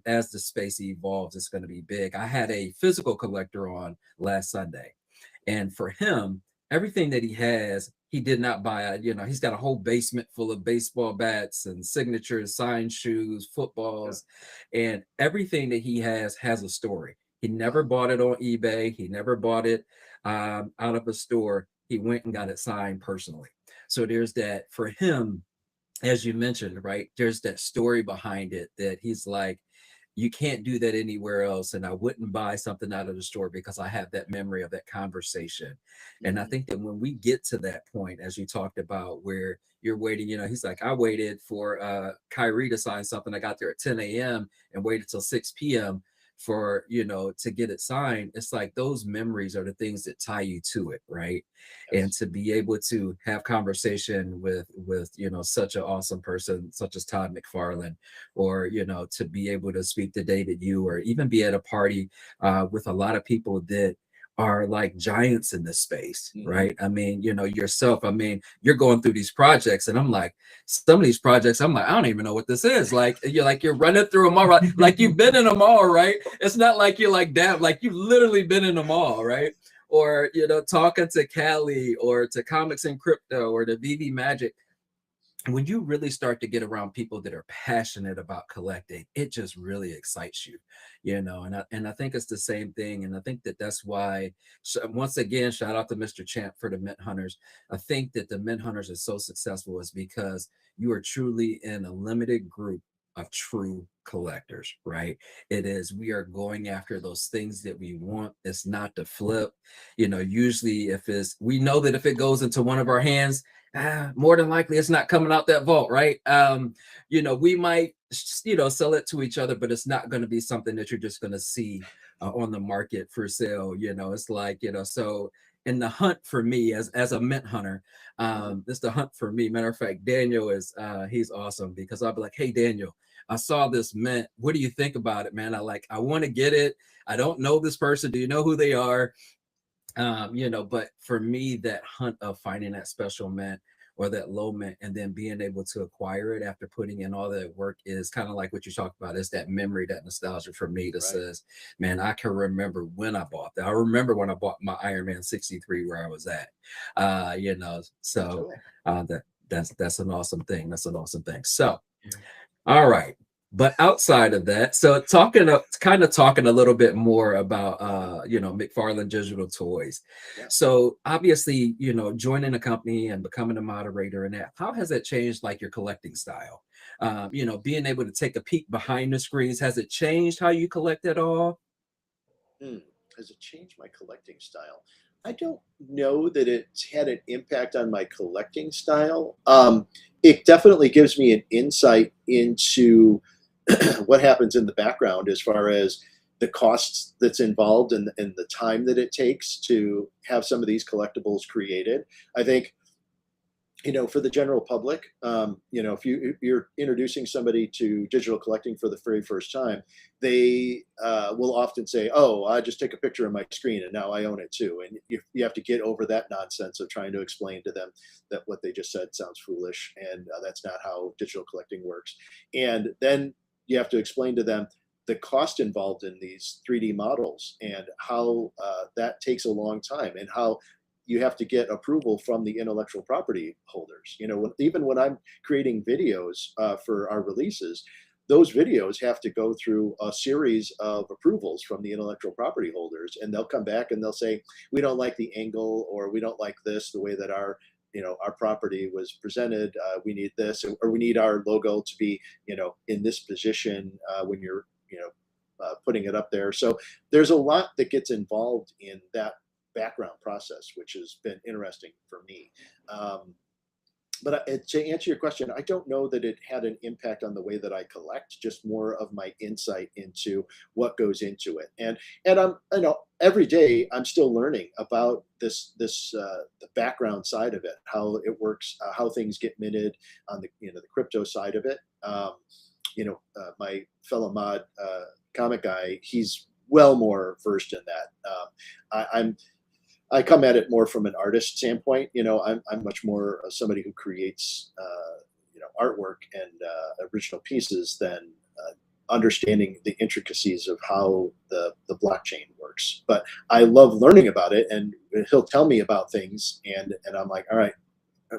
as the space evolves, it's going to be big. I had a physical collector on last Sunday, and for him, everything that he has, he did not buy. He's got a whole basement full of baseball bats and signatures, signed shoes, footballs, and everything that he has a story. He never bought it on eBay. He never bought it out of a store. He went and got it signed personally. So there's that for him, as you mentioned, right? There's that story behind it that he's like, you can't do that anywhere else. And I wouldn't buy something out of the store because I have that memory of that conversation. And I think that when we get to that point, as you talked about, where you're waiting, he's like, I waited for Kyrie to sign something. I got there at 10 a.m. and waited till 6 p.m. for to get it signed. It's like those memories are the things that tie you to it, right? Yes. And to be able to have conversation with such an awesome person such as Todd McFarlane, or to be able to speak to David Yu, or even be at a party with a lot of people that are like giants in this space, right? I mean, yourself, I mean, you're going through these projects, and I'm like, some of these projects, I'm like, I don't even know what this is. Like, you're running through them all, right? Like, you've been in them all, right? It's not like you're like that, like you've literally been in them all, right? Or talking to Callie, or to Comics and Crypto, or to VeVe Magic. When you really start to get around people that are passionate about collecting, it just really excites you, and I think it's the same thing. And I think that that's why, once again, shout out to Mr. Champ for the Mint Hunters. I think that the Mint Hunters are so successful is because you are truly in a limited group of true collectors, right? It is, we are going after those things that we want. It's not to flip. Usually we know that if it goes into one of our hands, more than likely it's not coming out that vault, right? We might sell it to each other, but it's not going to be something that you're just going to see on the market for sale. It's like, so in the hunt for me as a mint hunter, it's the hunt for me. Matter of fact, Daniel is he's awesome, because I'll be like, hey Daniel, I saw this mint, what do you think about it, man? I want to get it. I don't know this person, do you know who they are? But for me, that hunt of finding that special mint or that low mint, and then being able to acquire it after putting in all that work, is kind of like what you talked about. Is that memory, that nostalgia for me that says, man, I can remember when I bought that. I remember when I bought my Iron Man 63, where I was at, so that's an awesome thing. That's an awesome thing. So, all right. But outside of that, so talking a little bit more about McFarlane Digital Toys. Yeah. So obviously, joining a company and becoming a moderator, and that, how has that changed like your collecting style? Being able to take a peek behind the screens, has it changed how you collect at all? Has it changed my collecting style? I don't know that it's had an impact on my collecting style. It definitely gives me an insight into what happens in the background, as far as the costs that's involved, and the time that it takes to have some of these collectibles created. I think, for the general public, if you're introducing somebody to digital collecting for the very first time, they will often say, oh, I just take a picture of my screen and now I own it too. And you have to get over that nonsense of trying to explain to them that what they just said sounds foolish, and that's not how digital collecting works. And then you have to explain to them the cost involved in these 3D models, and how that takes a long time, and how you have to get approval from the intellectual property holders. Even when I'm creating videos for our releases, those videos have to go through a series of approvals from the intellectual property holders, and they'll come back and they'll say, we don't like the angle, or we don't like this, the way that our property was presented. We need this, or we need our logo to be, in this position when you're, putting it up there. So there's a lot that gets involved in that background process, which has been interesting for me. But to answer your question, I don't know that it had an impact on the way that I collect, just more of my insight into what goes into it. And I'm, every day I'm still learning about the background side of it, how it works, how things get minted on the, the crypto side of it. My fellow mod comic guy, he's well more versed in that. I come at it more from an artist standpoint. I'm much more somebody who creates, artwork and original pieces than understanding the intricacies of how the blockchain works. But I love learning about it, and he'll tell me about things, and I'm like, all right,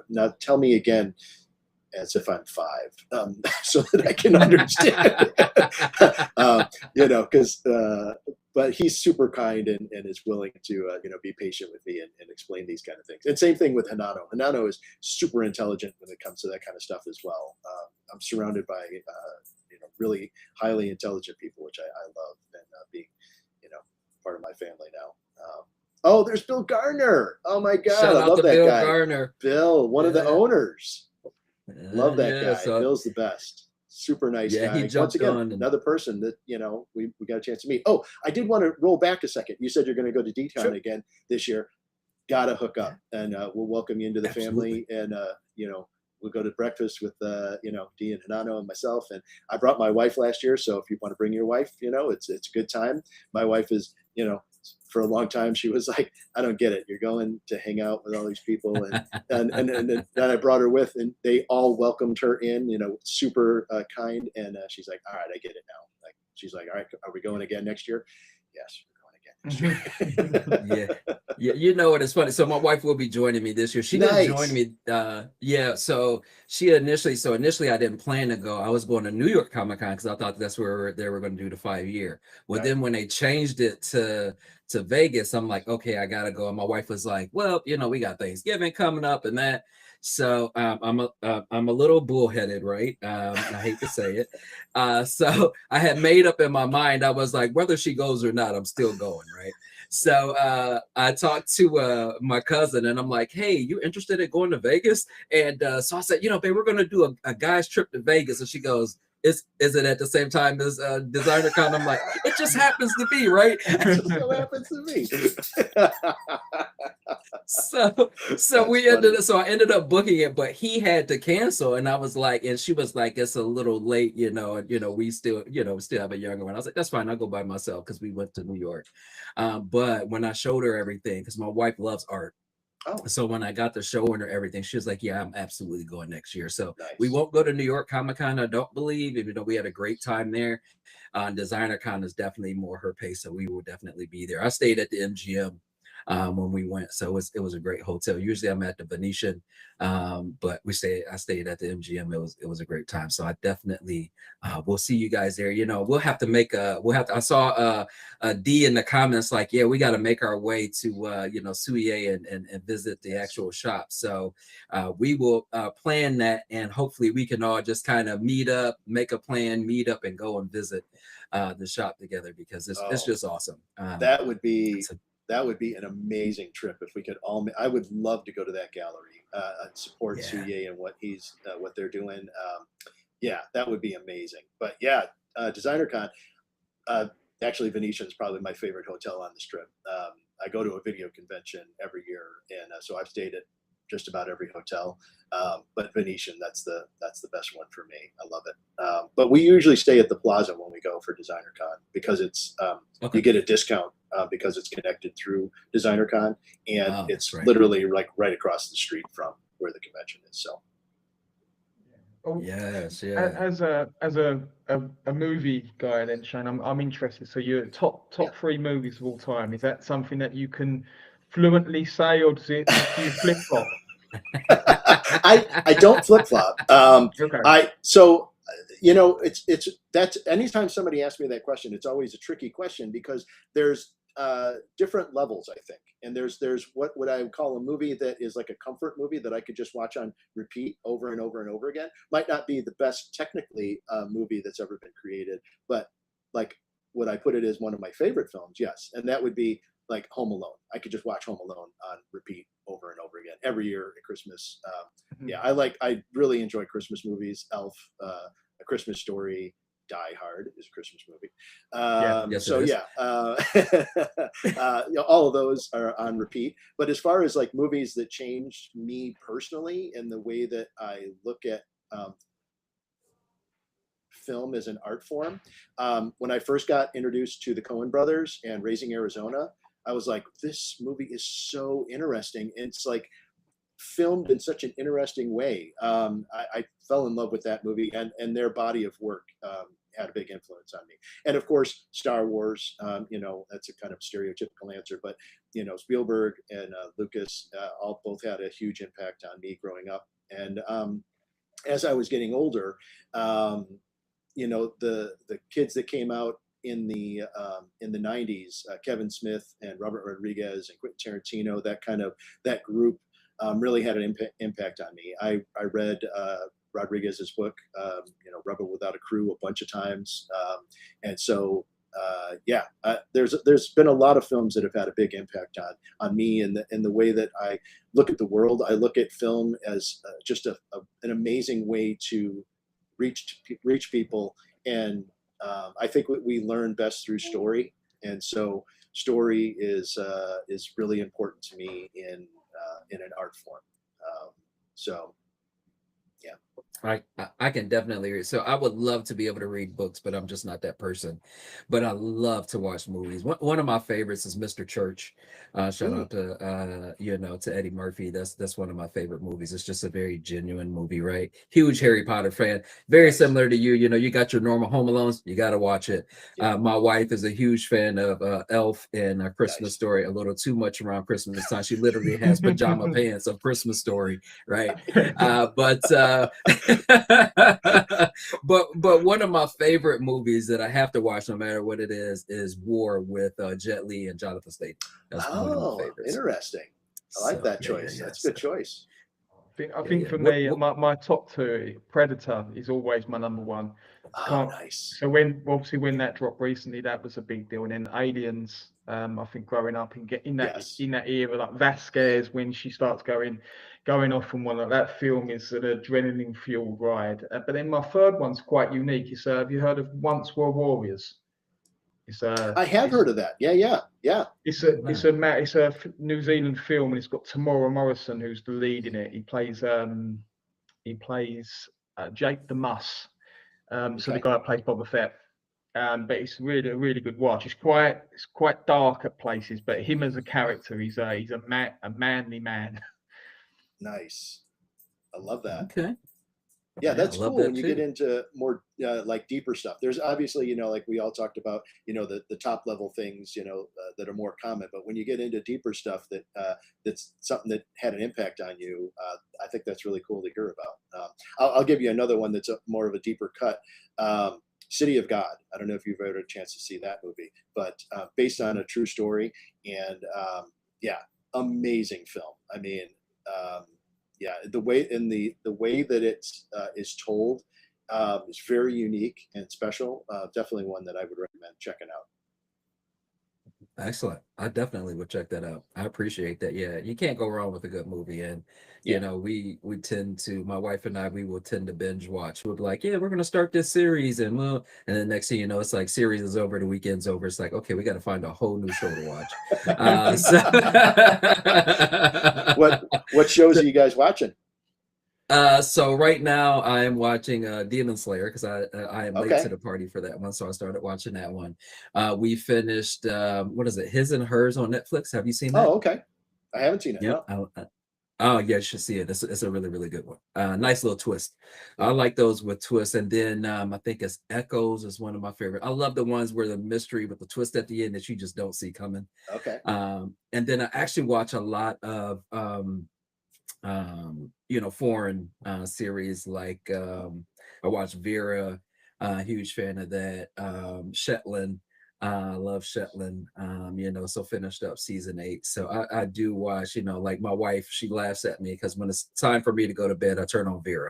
now tell me again, as if I'm 5, so that I can understand. But he's super kind and is willing to be patient with me and explain these kind of things. And same thing with Hanano. Hanano is super intelligent when it comes to that kind of stuff as well. I'm surrounded by really highly intelligent people, which I love, and being part of my family now. Oh, there's Bill Garner. Oh my God, Shout I out love to that Bill guy. Garner. Bill, one of the owners. Love that guy. So, Bill's the best. Super nice guy. he jumped Once again, on another person that we got a chance to meet. Oh, I did want to roll back a second. You said you're going to go to D-Town again this year. Gotta hook up, and we'll welcome you into the family, and we'll go to breakfast with Dee and Hanano and myself. And I brought my wife last year, so if you want to bring your wife, it's a good time. My wife is for a long time, she was like, I don't get it. You're going to hang out with all these people. And then I brought her with, and they all welcomed her in, super kind. And she's like, all right, I get it now. Like, she's like, all right, are we going again next year? Yes, we're going again next year. Yeah. What? It's funny. So my wife will be joining me this year. She didn't join me. So initially I didn't plan to go. I was going to New York Comic Con because I thought that's where they were going to do the 5-year. Well, then when they changed it to Vegas, I'm like, okay, I gotta go. And my wife was like, well, we got Thanksgiving coming up and that. So I'm a little bullheaded, right? I hate to say it. So I had made up in my mind. I was like, whether she goes or not, I'm still going, right? So I talked to my cousin, and I'm like, hey, you interested in going to Vegas? And so I said, babe, we're gonna do a guy's trip to Vegas. And she goes, is it at the same time as Designer Con? I'm like, it just happens to be, right? It just so happens to be. So I ended up booking it, but he had to cancel, and I was like, and she was like, it's a little late, we still have a younger one. I was like, that's fine, I'll go by myself, because we went to New York. But when I showed her everything, because my wife loves art. Oh. So when I got to showing her everything, she was like, yeah, I'm absolutely going next year. So we won't go to New York Comic Con, I don't believe, even though we had a great time there. Designer Con is definitely more her pace, so we will definitely be there. I stayed at the MGM when we went, so it was a great hotel. Usually I'm at the Venetian, but I stayed at the MGM. It was a great time. So I definitely we'll see you guys there. We'll have to I saw a D in the comments like, yeah, we got to make our way to Suye and visit the actual shop. So we will plan that, and hopefully we can all just kind of meet up, make a plan, meet up, and go and visit the shop together, because it's just awesome. That would be an amazing trip if we could all. I would love to go to that gallery and support Suye and what they're doing. That would be amazing. But Designer Con. Actually, Venetian is probably my favorite hotel on the Strip. I go to a video convention every year, and so I've stayed at just about every hotel. But Venetian, that's the best one for me. I love it. But we usually stay at the Plaza when we go for Designer Con, because it's you get a discount because it's connected through Designer Con, and it's literally like right across the street from where the convention is. So. Yes. As a movie guy, then Shane, I'm interested. So your top 3 movies of all time, is that something that you can fluently say, or do you flip flop? I don't flip flop. Okay. You know, that's anytime somebody asks me that question, it's always a tricky question because there's different levels, I think. And there's what I would call a movie that is like a comfort movie that I could just watch on repeat over and over and over again. Might not be the best technically movie that's ever been created, but like, would I put it as one of my favorite films? Yes. And that would be like Home Alone. I could just watch Home Alone on repeat over and over again every year at Christmas. Yeah, I really enjoy Christmas movies. Elf, A Christmas Story, Die Hard is a Christmas movie. Yes, So yeah, you know, all of those are on repeat. But as far as like movies that changed me personally and the way that I look at film as an art form, when I first got introduced to the Coen brothers and Raising Arizona, I was like, this movie is so interesting. And it's like filmed in such an interesting way. I fell in love with that movie, and their body of work had a big influence on me. And of course, Star Wars, you know, that's a kind of stereotypical answer, but you know, Spielberg and Lucas both had a huge impact on me growing up. And as I was getting older, you know, the kids that came out in the 90s, Kevin Smith and Robert Rodriguez and Quentin Tarantino, that group really had an impact on me. I read Rodriguez's book, you know, Rebel Without a Crew, a bunch of times, and so yeah, there's been a lot of films that have had a big impact on me and the way that I look at the world. I look at film as just an amazing way to reach people, and I think we learn best through story, and so story is really important to me in an art form. So yeah. I can definitely read. So I would love to be able to read books, but I'm just not that person. But I love to watch movies. One of my favorites is Mr. Church. Shout out to you know, to Eddie Murphy. That's one of my favorite movies. It's just a very genuine movie, right? Huge Harry Potter fan. Very similar to you. You know, you got your normal Home Alones. You got to watch it. Yeah. My wife is a huge fan of Elf and A Christmas Nice. Story. A little too much around Christmas time. She literally has pajama pants of Christmas Story, right? But one of my favorite movies that I have to watch no matter what it is War with Jet Li and Jonathan Statham. That's one of my favorites. Interesting. I like that choice. That's a good choice. I think for me, my top two, Predator is always my number one. Nice. So when that dropped recently, that was a big deal. And then Aliens, I think growing up and getting that in that era, like Vasquez, when she starts going off on one, like that film is an adrenaline fueled ride. But then my third one's quite unique. It's have you heard of Once Were Warriors? I have heard of that. Yeah. It's a New Zealand film, and it's got Tamora Morrison, who's the lead in it. He plays Jake the Muss. So the guy that plays Boba Fett. But it's really a really good watch. It's quite dark at places, but him as a character, he's a manly man. Nice. I love that. Okay. Yeah, that's cool when you get into more like deeper stuff. There's obviously, you know, like we all talked about, you know, the top level things, you know, that are more common. But when you get into deeper stuff that's something that had an impact on you, I think that's really cool to hear about. I'll give you another one that's more of a deeper cut. City of God. I don't know if you've ever had a chance to see that movie, but based on a true story, and yeah, amazing film. I mean, yeah, the way that it's is told is very unique and special. Definitely one that I would recommend checking out. Excellent. I definitely would check that out. I appreciate that. Yeah, you can't go wrong with a good movie. And you know, we tend to, my wife and I, we will tend to binge watch. We'll be like, yeah, we're gonna start this series, and then next thing you know, it's like series is over, the weekend's over. It's like, okay, we got to find a whole new show to watch. What shows are you guys watching? So right now I am watching Demon Slayer because I am late to the party for that one, so I started watching that one. We finished what is it, His and Hers on Netflix. Have you seen that? Oh, okay. I haven't seen it. Yep. No. Oh yeah, you should see it. It's a really, really good one. Nice little twist. I like those with twists. And then I think it's Echoes is one of my favorite. I love the ones where the mystery with the twist at the end that you just don't see coming. Okay. And then I actually watch a lot of you know, foreign series like I watch Vera, huge fan of that. Shetland, love Shetland. You know, so finished up season 8. So I do watch, you know, like my wife, she laughs at me because when it's time for me to go to bed, I turn on Vera.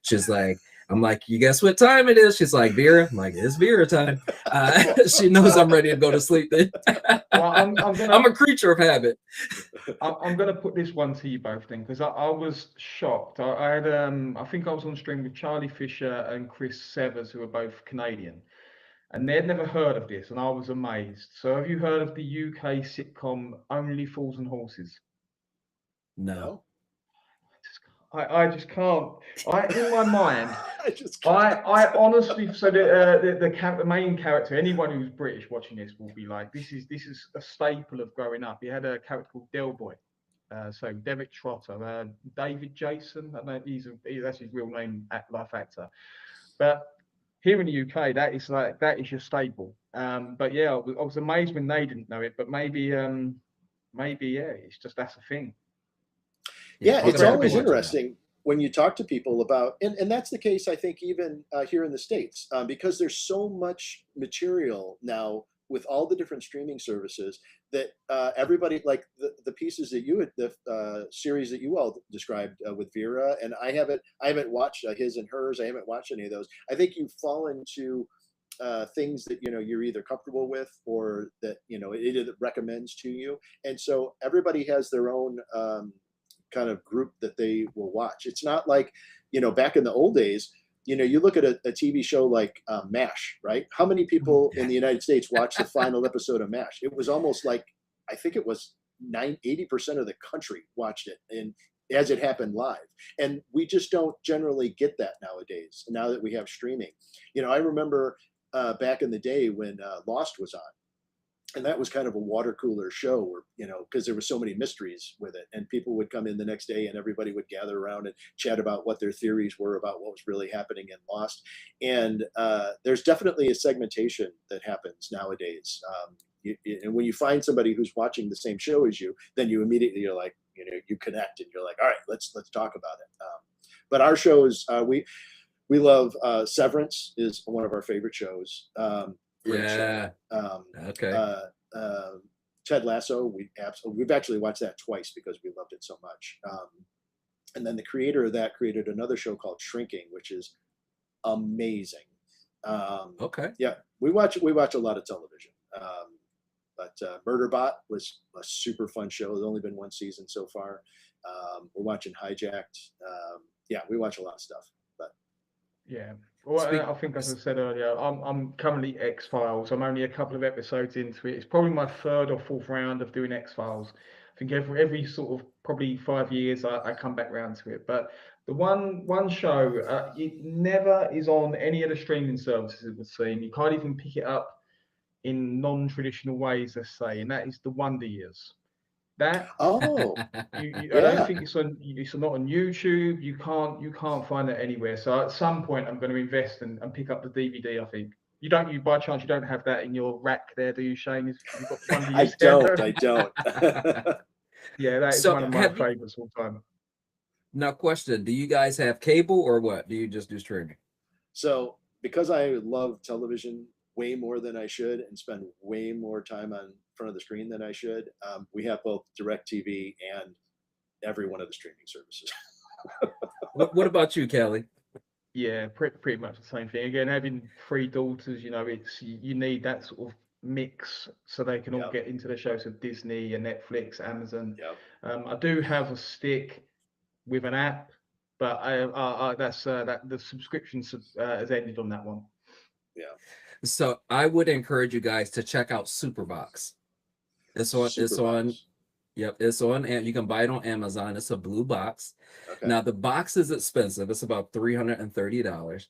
She's like, I'm like, you guess what time it is? She's like, Vera. I'm like, it's Vera time. She knows I'm ready to go to sleep then. Well, I'm a creature of habit. I'm going to put this one to you both then, because I was shocked. I had I think I was on stream with Charlie Fisher and Chris Severs, who are both Canadian, and they'd never heard of this, and I was amazed. So have you heard of the UK sitcom Only Fools and Horses? No. I just can't. In my mind, I just can't. I honestly, so the main character, anyone who's British watching this will be like, this is a staple of growing up. He had a character called Del Boy, so Derek Trotter, David Jason. I don't know, that's his real name, life actor. But here in the UK, that is your staple. But yeah, I was amazed when they didn't know it. But maybe it's just that's a thing. Yeah, I'm it's gonna always watch it now. interesting when you talk to people about, and that's the case, I think, even here in the States, because there's so much material now with all the different streaming services that everybody, like the pieces that you had, the series that you all described with Vera, and I haven't watched his and hers. I haven't watched any of those. I think you fall into things that, you know, you're either comfortable with or that, you know, it recommends to you. And so everybody has their own kind of group that they will watch. It's not like, you know, back in the old days, you know, you look at a TV show like MASH, right? How many people in the United States watched the final episode of MASH? It was almost like, I think it was 80% of the country watched it, and as it happened live. And we just don't generally get that nowadays, now that we have streaming. You know, I remember back in the day when Lost was on, and that was kind of a water cooler show where, you know, because there were so many mysteries with it, and people would come in the next day and everybody would gather around and chat about what their theories were about what was really happening in Lost. And there's definitely a segmentation that happens nowadays. And when you find somebody who's watching the same show as you, then you immediately, you're like, you know, you connect and you're like, all right, let's talk about it. But our shows, we love Severance is one of our favorite shows. Yeah. Okay. Ted Lasso, we've actually watched that twice because we loved it so much. And then the creator of that created another show called Shrinking, which is amazing. Okay. Yeah, we watch a lot of television. But Murderbot was a super fun show. There's only been one season so far. We're watching Hijacked. Yeah, we watch a lot of stuff. But yeah. Well, I think, as I said earlier, I'm currently X-Files. I'm only a couple of episodes into it. It's probably my 3rd or 4th round of doing X-Files. I think every sort of probably 5 years I come back round to it. But the one show, it never is on any of the streaming services it would seem. You can't even pick it up in non-traditional ways, let's say, and that is The Wonder Years. That I don't think it's not on YouTube. You can't find it anywhere. So at some point I'm going to invest and pick up the DVD. I think you by chance you don't have that in your rack there, do you, Shane? You've got Wonder Years I don't. Yeah, that is one of my favorites all time. Now, question: do you guys have cable or what? Do you just do streaming? So because I love television way more than I should and spend way more time on front of the screen than I should, we have both DirecTV and every one of the streaming services. What about you, Kelly? Yeah, pretty much the same thing. Again, having 3 daughters, you know, you need that sort of mix so they can all get into the shows of Disney and Netflix, Amazon. I do have a stick with an app, but the subscription has ended on that one. Yeah. So I would encourage you guys to check out Superbox. It's on, yep, it's on, and you can buy it on Amazon. It's a blue box. Okay. Now the box is expensive. It's about $330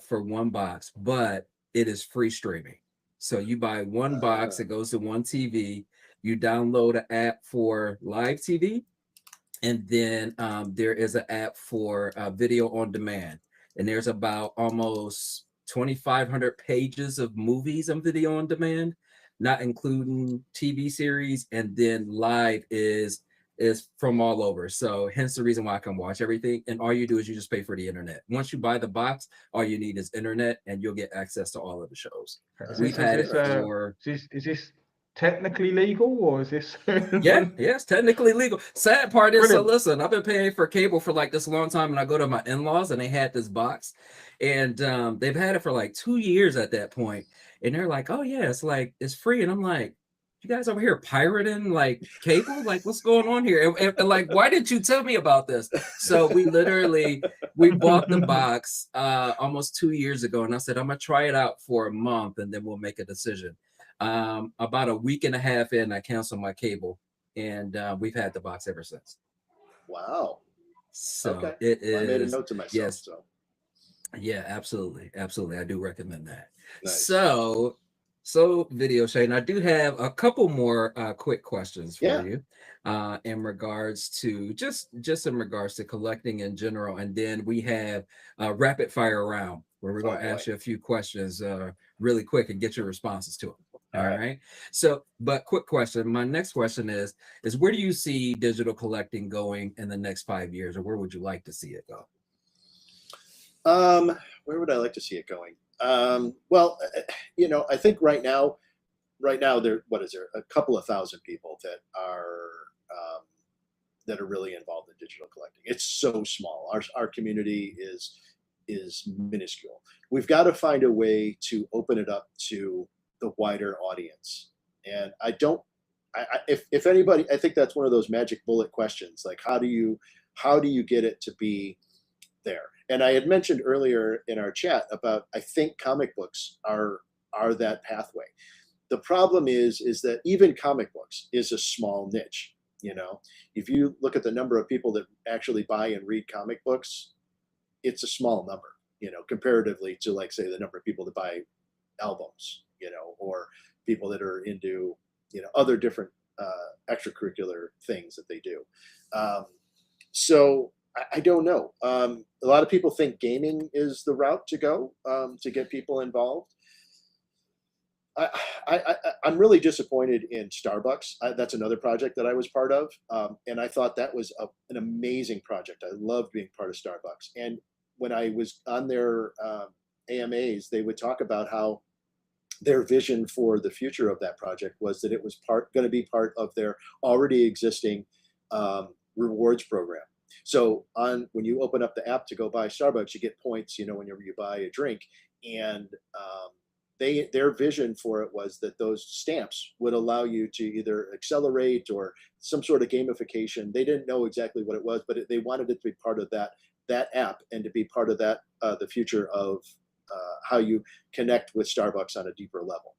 for one box, but it is free streaming. So you buy one box, it goes to one TV. You download an app for live TV, and then there is an app for video on demand. And there's about almost 2,500 pages of movies and video on demand, not including TV series. And then live is is from all over. So hence the reason why I can watch everything. And all you do is you just pay for the internet. Once you buy the box, all you need is internet and you'll get access to all of the shows. We've had it for... Is this technically legal, or is this... Yeah, it's technically legal. Sad part is, so Brilliant. listen, I've been paying for cable for like this long time, and I go to my in-laws and they had this box, and they've had it for like 2 years at that point, and they're like, oh yeah, it's like it's free. And I'm like, you guys over here pirating like cable? Like, what's going on here? And like, why didn't you tell me about this? So we bought the box almost 2 years ago, and I said, I'm gonna try it out for a month and then we'll make a decision. About a week and a half in, I canceled my cable, and we've had the box ever since. Wow. So okay. It is. I made a note to myself. Yes. So. Yeah, absolutely. I do recommend that. Nice. So VideoShane, I do have a couple more quick questions for you in regards to just in regards to collecting in general, and then we have a rapid fire round where we're going to ask you a few questions really quick and get your responses to them. All right. So, but quick question. My next question is where do you see digital collecting going in the next 5 years, or where would you like to see it go? Where would I like to see it going? Well, you know, I think right now there, what is there, a couple of thousand people that are really involved in digital collecting. It's so small. Our community is minuscule. We've got to find a way to open it up to the wider audience. And if anybody, I think that's one of those magic bullet questions. Like, how do you get it to be there? And I had mentioned earlier in our chat about, I think comic books are that pathway. The problem is that even comic books is a small niche. You know, if you look at the number of people that actually buy and read comic books, it's a small number, you know, comparatively to, like, say, the number of people that buy albums, you know, or people that are into, you know, other different extracurricular things that they do. So I don't know. A lot of people think gaming is the route to go to get people involved. I'm really disappointed in Starbucks. That's another project that I was part of. And I thought that was an amazing project. I loved being part of Starbucks. And when I was on their AMAs, they would talk about how their vision for the future of that project was that it was going to be part of their already existing rewards program. So when you open up the app to go buy Starbucks, you get points, you know, whenever you buy a drink. And their vision for it was that those stamps would allow you to either accelerate or some sort of gamification. They didn't know exactly what it was, but they wanted it to be part of that app and to be part of that the future of how you connect with Starbucks on a deeper level.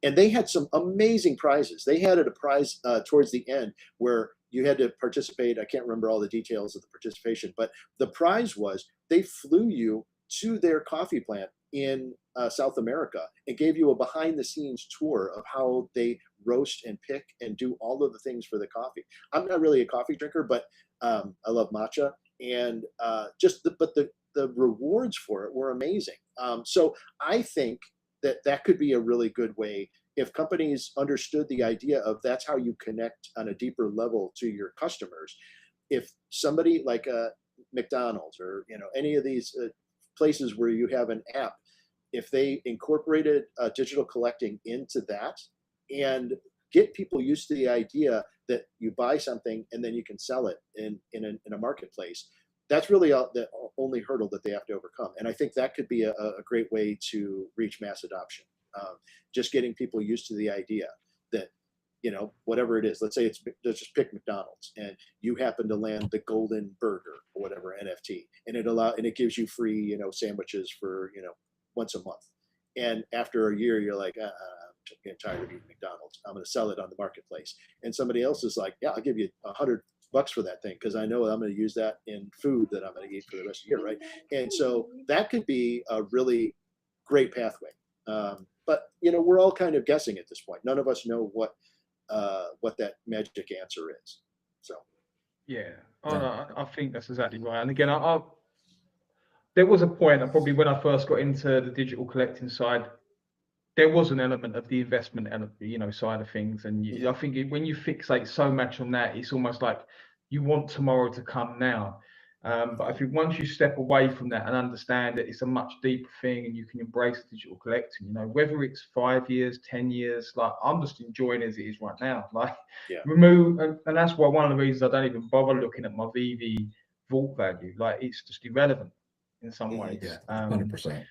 And they had some amazing prizes. They had a prize towards the end where you had to participate. I can't remember all the details of the participation, but the prize was they flew you to their coffee plant in South America and gave you a behind the scenes tour of how they roast and pick and do all of the things for the coffee. I'm not really a coffee drinker, but I love matcha, and the rewards for it were amazing. So I think that could be a really good way if companies understood the idea of that's how you connect on a deeper level to your customers. If somebody like McDonald's or, you know, any of these places where you have an app, if they incorporated digital collecting into that and get people used to the idea that you buy something and then you can sell it in a marketplace, that's really the only hurdle that they have to overcome. And I think that could be a great way to reach mass adoption. Just getting people used to the idea that, you know, whatever it is, let's say let's just pick McDonald's, and you happen to land the golden burger or whatever NFT, and it gives you free, you know, sandwiches for, you know, once a month. And after a year, you're like, I'm getting tired of eating McDonald's. I'm going to sell it on the marketplace. And somebody else is like, yeah, I'll give you $100 for that thing, because I know I'm going to use that in food that I'm going to eat for the rest of the year, right? And so that could be a really great pathway. But, you know, we're all kind of guessing at this point. None of us know what that magic answer is. So, yeah, I think that's exactly right. And again, there was a point, probably when I first got into the digital collecting side, there was an element of the investment element, you know, side of things, and I think when you fixate so much on that, it's almost like you want tomorrow to come now. But I think once you step away from that and understand that it's a much deeper thing, and you can embrace digital collecting, you know, whether it's 5 years, 10 years, like I'm just enjoying it as it is right now. Like remove, and that's why one of the reasons I don't even bother looking at my VeVe vault value. Like it's just irrelevant in some ways. Yeah, 100%.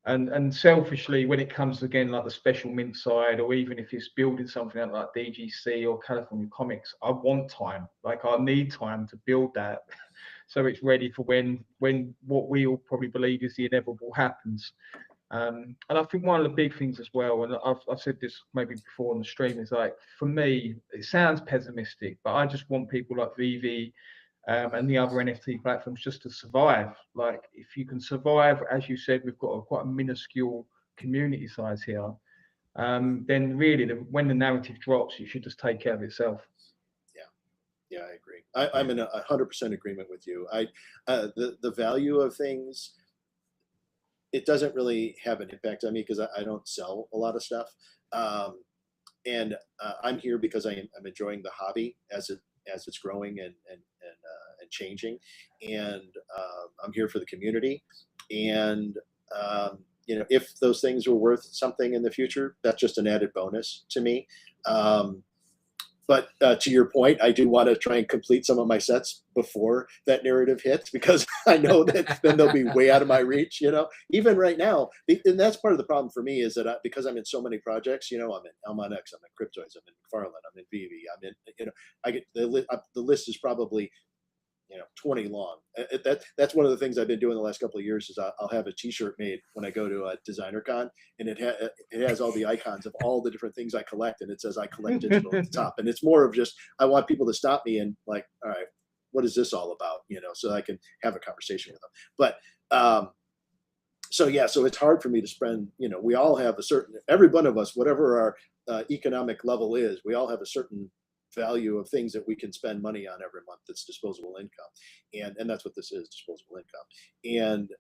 And selfishly, when it comes to, again, like the special mint side, or even if it's building something out like DGC or California Comics, I want time. Like I need time to build that, so it's ready for when what we all probably believe is the inevitable happens. And I think one of the big things as well, and I've said this maybe before on the stream, is like, for me, it sounds pessimistic, but I just want people like VeVe and the other NFT platforms just to survive. Like if you can survive, as you said, we've got quite a minuscule community size here, then really when the narrative drops, it should just take care of itself. Yeah, I agree. I'm in 100% agreement with you. The value of things, it doesn't really have an impact on me because I don't sell a lot of stuff. And I'm here because I'm enjoying the hobby as it's growing and changing, and I'm here for the community. And you know, if those things were worth something in the future, that's just an added bonus to me. But to your point, I do want to try and complete some of my sets before that narrative hits, because I know that then they'll be way out of my reach, you know, even right now. And that's part of the problem for me, is that because I'm in so many projects, you know, I'm in ElmonX, I'm in Cryptoys, I'm in McFarlane, I'm in VeVe, I'm in, you know, I get the list is probably, you know, 20 long. That's one of the things I've been doing the last couple of years, is I'll have a t-shirt made when I go to a designer con, and it has all the icons of all the different things I collect, and it says I collect digital at the top. And it's more of just, I want people to stop me and like, all right, what is this all about? You know, so I can have a conversation with them. But so yeah, so it's hard for me to spend, you know, we all have a certain, every one of us, whatever our economic level is, we all have a certain value of things that we can spend money on every month. That's disposable income, and that's what this is, disposable income. And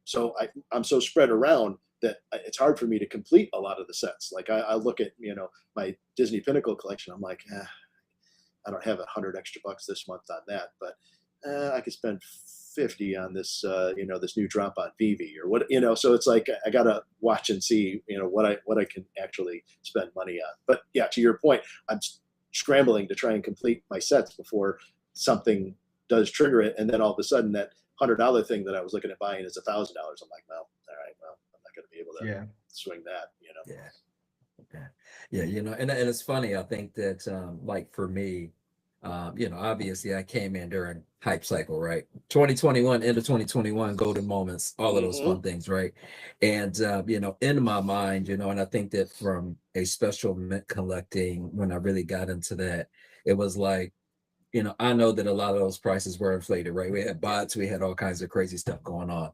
so I'm so spread around that it's hard for me to complete a lot of the sets. Like I look at, you know, my Disney Pinnacle collection, I'm like, I don't have $100 extra this month on that, but I could spend 50 on this, you know, this new drop on VeVe or what, you know. So it's like I gotta watch and see, you know, what I can actually spend money on. But yeah, to your point, I'm scrambling to try and complete my sets before something does trigger it, and then all of a sudden that $100 thing that I was looking at buying is $1,000. I'm like, well, all right, well, I'm not going to be able to swing that, you know. Yeah, you know, and it's funny. I think that like for me, you know, obviously I came in during hype cycle, right? 2021, end of 2021, golden moments, all of those fun things, right? And you know, in my mind, you know, and I think that from a special mint collecting, when I really got into that, it was like, you know, I know that a lot of those prices were inflated, right? We had bots, we had all kinds of crazy stuff going on.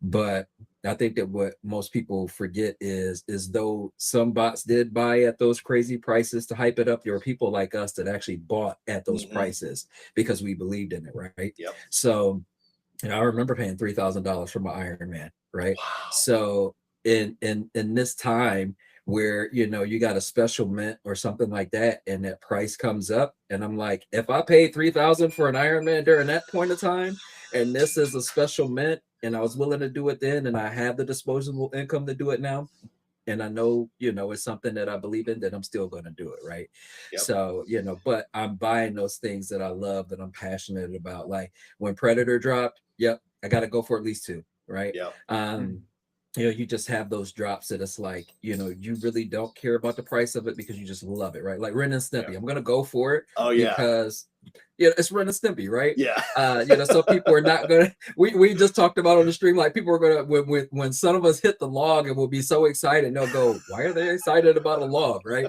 But I think that what most people forget is though some bots did buy at those crazy prices to hype it up, there were people like us that actually bought at those prices because we believed in it, right? Yep. So, you know, I remember paying $3,000 for my Iron Man, right? Wow. So in this time where, you know, you got a special mint or something like that, and that price comes up, and I'm like, if I paid $3,000 for an Iron Man during that point of time, and this is a special mint, and I was willing to do it then, and I have the disposable income to do it now, and I know, you know, it's something that I believe in, that I'm still going to do it, right? Yep. So, you know, but I'm buying those things that I love, that I'm passionate about. Like when Predator dropped, yep, I got to go for at least 2, right? Yep. You know, you just have those drops that it's like, you know, you really don't care about the price of it because you just love it, right? Like Ren and Stimpy, I'm going to go for it because, yeah, it's Ren and Stimpy, right? Yeah. You know, so people are not going to, we just talked about on the stream, like people are going to, when some of us hit the log, and we'll be so excited, and they'll go, why are they excited about a log, right?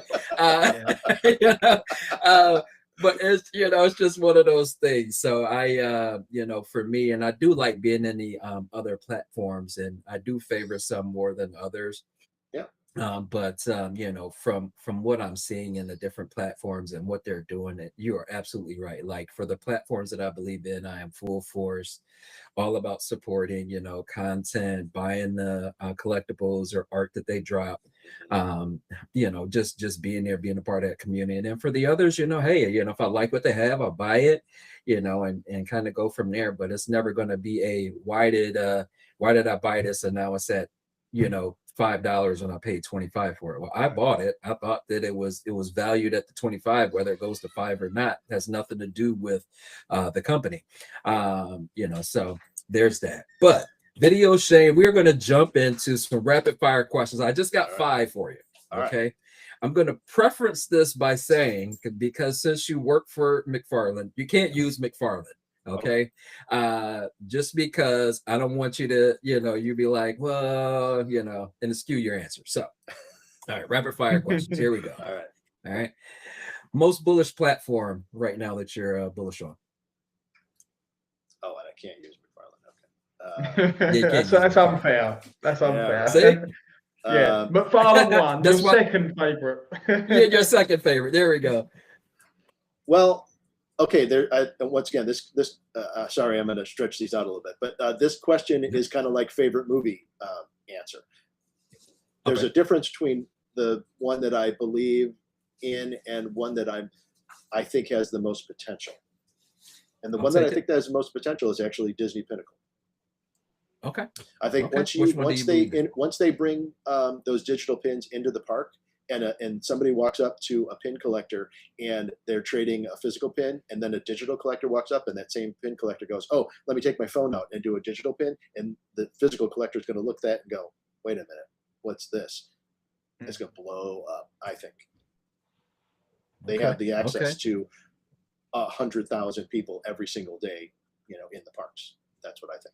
You know, but it's, you know, it's just one of those things. So I, you know, for me, and I do like being in the other platforms, and I do favor some more than others. Yeah. But you know, from what I'm seeing in the different platforms and what they're doing, you are absolutely right. Like for the platforms that I believe in, I am full force, all about supporting, you know, content, buying the collectibles or art that they drop. Just being there, being a part of that community. And then for the others, hey, if I like what they have, I'll buy it, and kind of go from there. But it's never going to be a why did I buy this and now it's at $5 when I paid 25 for it. Well, I bought it. I thought that it was valued at the 25, whether it goes to 5 or not, has nothing to do with the company. So there's that. But VideoShane, we're going to jump into some rapid fire questions. I just got 5 for you. Okay. I'm going to preference this by saying, because since you work for McFarlane, you can't use McFarlane. Okay. Just because I don't want you to, you be like, well, and skew your answer. So, all right, rapid fire questions. Here we go. All right. Most bullish platform right now that you're bullish on. Oh, and I can't use McFarlane. That's unfair. That's unfair. See? Yeah, McFarlane one. That's your second favorite. Yeah, your second favorite. There we go. Well, okay. Once again, this sorry, I'm going to stretch these out a little bit, but this question is kind of like favorite movie answer. There's a difference between the one that I believe in and one that I think has the most potential. And the one that I think that has the most potential is actually Disney Pinnacle. Okay. I think once they bring those digital pins into the park, and somebody walks up to a pin collector and they're trading a physical pin, and then a digital collector walks up and that same pin collector goes, oh, let me take my phone out and do a digital pin, and the physical collector is going to look at that and go, wait a minute, what's this? It's going to blow up. I think they have the access to 100,000 people every single day, in the parks. That's what I think.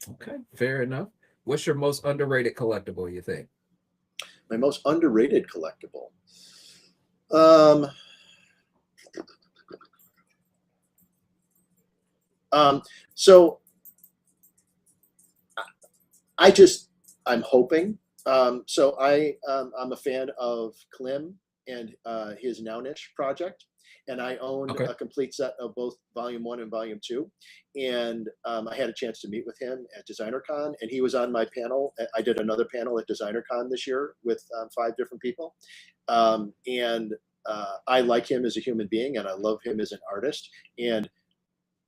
Okay, fair enough. What's your most underrated collectible, you think? My most underrated collectible. So I'm hoping. So I'm a fan of Klim and his Nounish project. And I owned a complete set of both Volume 1 and Volume 2. And I had a chance to meet with him at DesignerCon, and he was on my panel. I did another panel at DesignerCon this year with 5 different people. And I like him as a human being, and I love him as an artist. And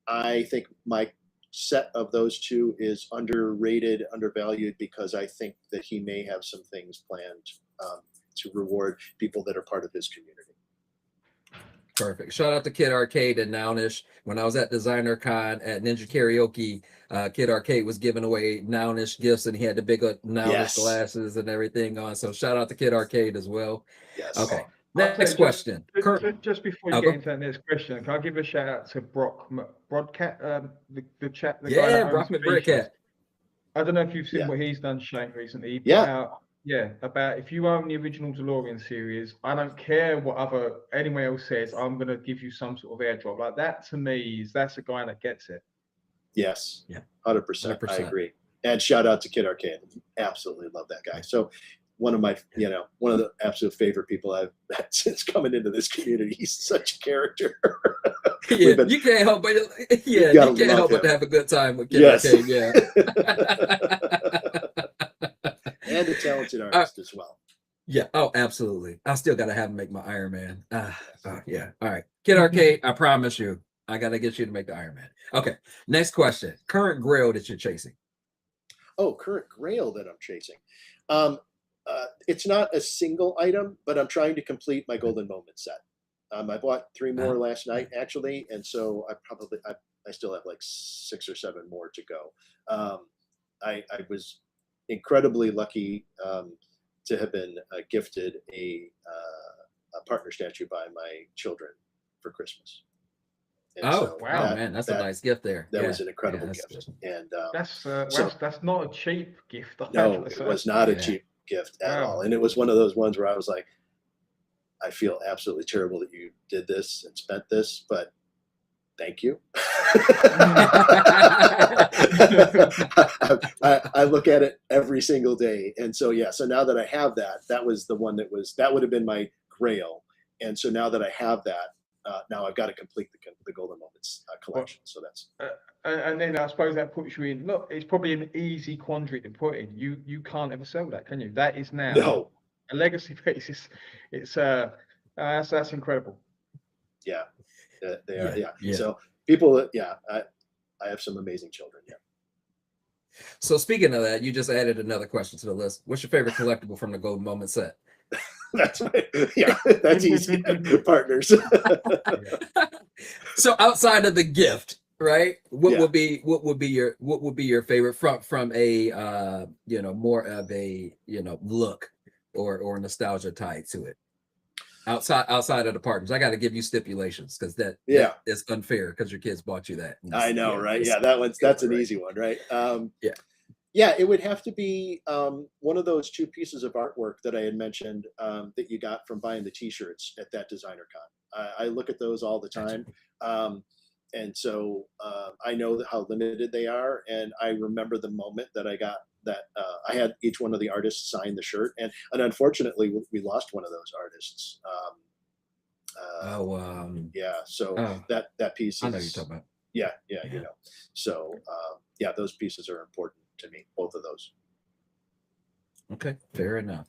I think my set of those 2 is underrated, undervalued, because I think that he may have some things planned to reward people that are part of his community. Perfect. Shout out to Kid Arcade and Nounish. When I was at DesignerCon at Ninja Karaoke, Kid Arcade was giving away Nounish gifts, and he had the big Nounish glasses and everything on. So shout out to Kid Arcade as well. Yes. Okay. Next question. Just before you get into that next question, can I give a shout out to Broadcat, the chat? The guy that Brock McBroadcat. I don't know if you've seen what he's done, Shane, recently. He put out, about if you own the original DeLorean series, I don't care what anyone else says, I'm going to give you some sort of airdrop. Like that to me, that's a guy that gets it. Yes. Yeah. 100%. I agree. And shout out to Kid Arcade. Absolutely love that guy. So one of my, one of the absolute favorite people I've met since coming into this community. He's such a character. You can't help but to have a good time with Kid Arcade. Yeah. And a talented artist as well. Yeah. Oh, absolutely. I still got to have him make my Iron Man. Yeah. All right. Kid Arcade, I promise you, I got to get you to make the Iron Man. Okay. Next question. Current grail that you're chasing. Oh, current grail that I'm chasing. It's not a single item, but I'm trying to complete my Golden Moment set. I bought 3 more last night, actually. And so I still have like 6 or 7 more to go. I was incredibly lucky to have been gifted a partner statue by my children for Christmas. And wow, man, that's a nice gift there. That was an incredible gift. And that's not a cheap gift. No, it was not a cheap gift at all. And it was one of those ones where I was like, I feel absolutely terrible that you did this and spent this, but thank you. I look at it every single day. And so, so now that I have that, that was the one that would have been my grail. And so now that I have that, now I've got to complete the Golden Moments collection. So that's and then I suppose that puts you in. Look, it's probably an easy quandary to put in. You can't ever sell that, can you? That is now no, a legacy piece. That's incredible. yeah, they are, yeah. Yeah. So people, yeah, I have some amazing children. Yeah. So speaking of that, you just added another question to the list. What's your favorite collectible from the Golden Moment set? That's yeah, that's easy. Partners. So outside of the gift, right? What Yeah. would be your favorite from a more of a look or nostalgia tied to it? Outside of the partners, I got to give you stipulations because that is unfair because your kids bought you that. I know, right? Yeah, that's an easy one, right? Yeah, it would have to be one of those two pieces of artwork that I had mentioned that you got from buying the T-shirts at that designer con. I look at those all the time, and so I know how limited they are. And I remember the moment that I got that. I had each one of the artists sign the shirt, and unfortunately, we lost one of those artists. Yeah, so that piece. I know you're talking about. Yeah, you know. So yeah, those pieces are important to me, both of those. Okay, fair enough.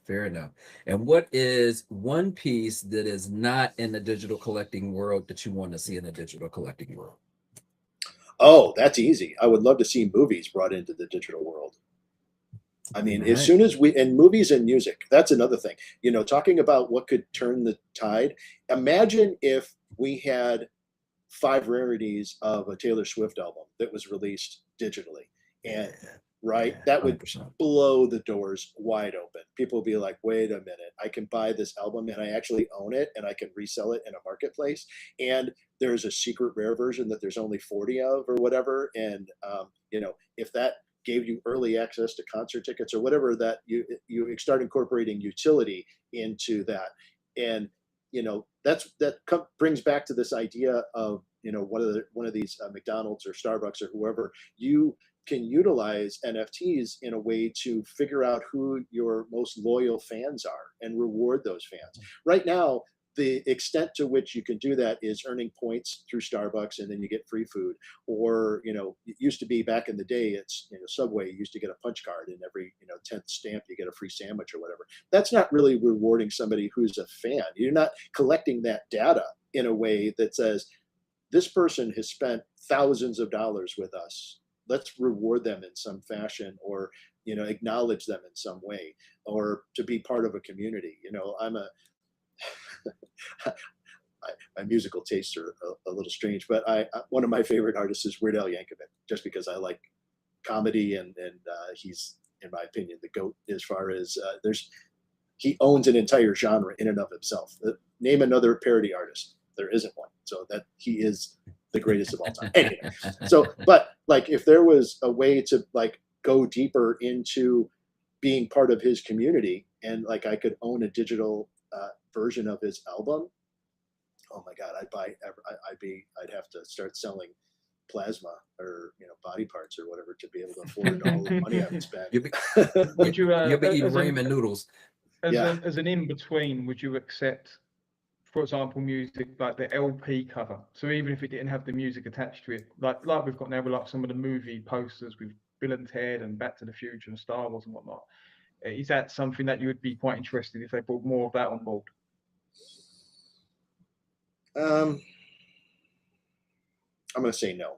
And what is one piece that is not in the digital collecting world that you want to see in the digital collecting world? Oh, that's easy. I would love to see movies brought into the digital world. I mean, as soon as and movies and music, that's another thing. Talking about what could turn the tide. Imagine if we had 5 rarities of a Taylor Swift album that was released digitally, and that would 100%. blow the doors wide open. People would be like, wait a minute, I can buy this album and I actually own it and I can resell it in a marketplace. And there's a secret rare version that there's only 40 of or whatever. And, if that gave you early access to concert tickets or whatever, that you start incorporating utility into that. And, brings back to this idea of, one of these McDonald's or Starbucks or whoever, you can utilize NFTs in a way to figure out who your most loyal fans are and reward those fans. Right now, the extent to which you can do that is earning points through Starbucks and then you get free food. Or, it used to be back in the day, it's, Subway, you used to get a punch card and every, 10th stamp, you get a free sandwich or whatever. That's not really rewarding somebody who's a fan. You're not collecting that data in a way that says, this person has spent thousands of dollars with us. Let's reward them in some fashion, or acknowledge them in some way, or to be part of a community. My musical tastes are a little strange, but one of my favorite artists is Weird Al Yankovic, just because I like comedy, and he's, in my opinion, the GOAT as far as he owns an entire genre in and of himself. Name another parody artist. There isn't one. So that he is the greatest of all time. Anyway, but like, if there was a way to go deeper into being part of his community, and I could own a digital version of his album, oh my God, I'd have to start selling plasma or body parts or whatever to be able to afford all the money I would spend. You'll be eating ramen noodles. As an in-between, would you accept, for example, music like the LP cover? So even if it didn't have the music attached to it, like we've got now with some of the movie posters with Bill and Ted and Back to the Future and Star Wars and whatnot, is that something that you would be quite interested if they brought more of that on board? I'm going to say no.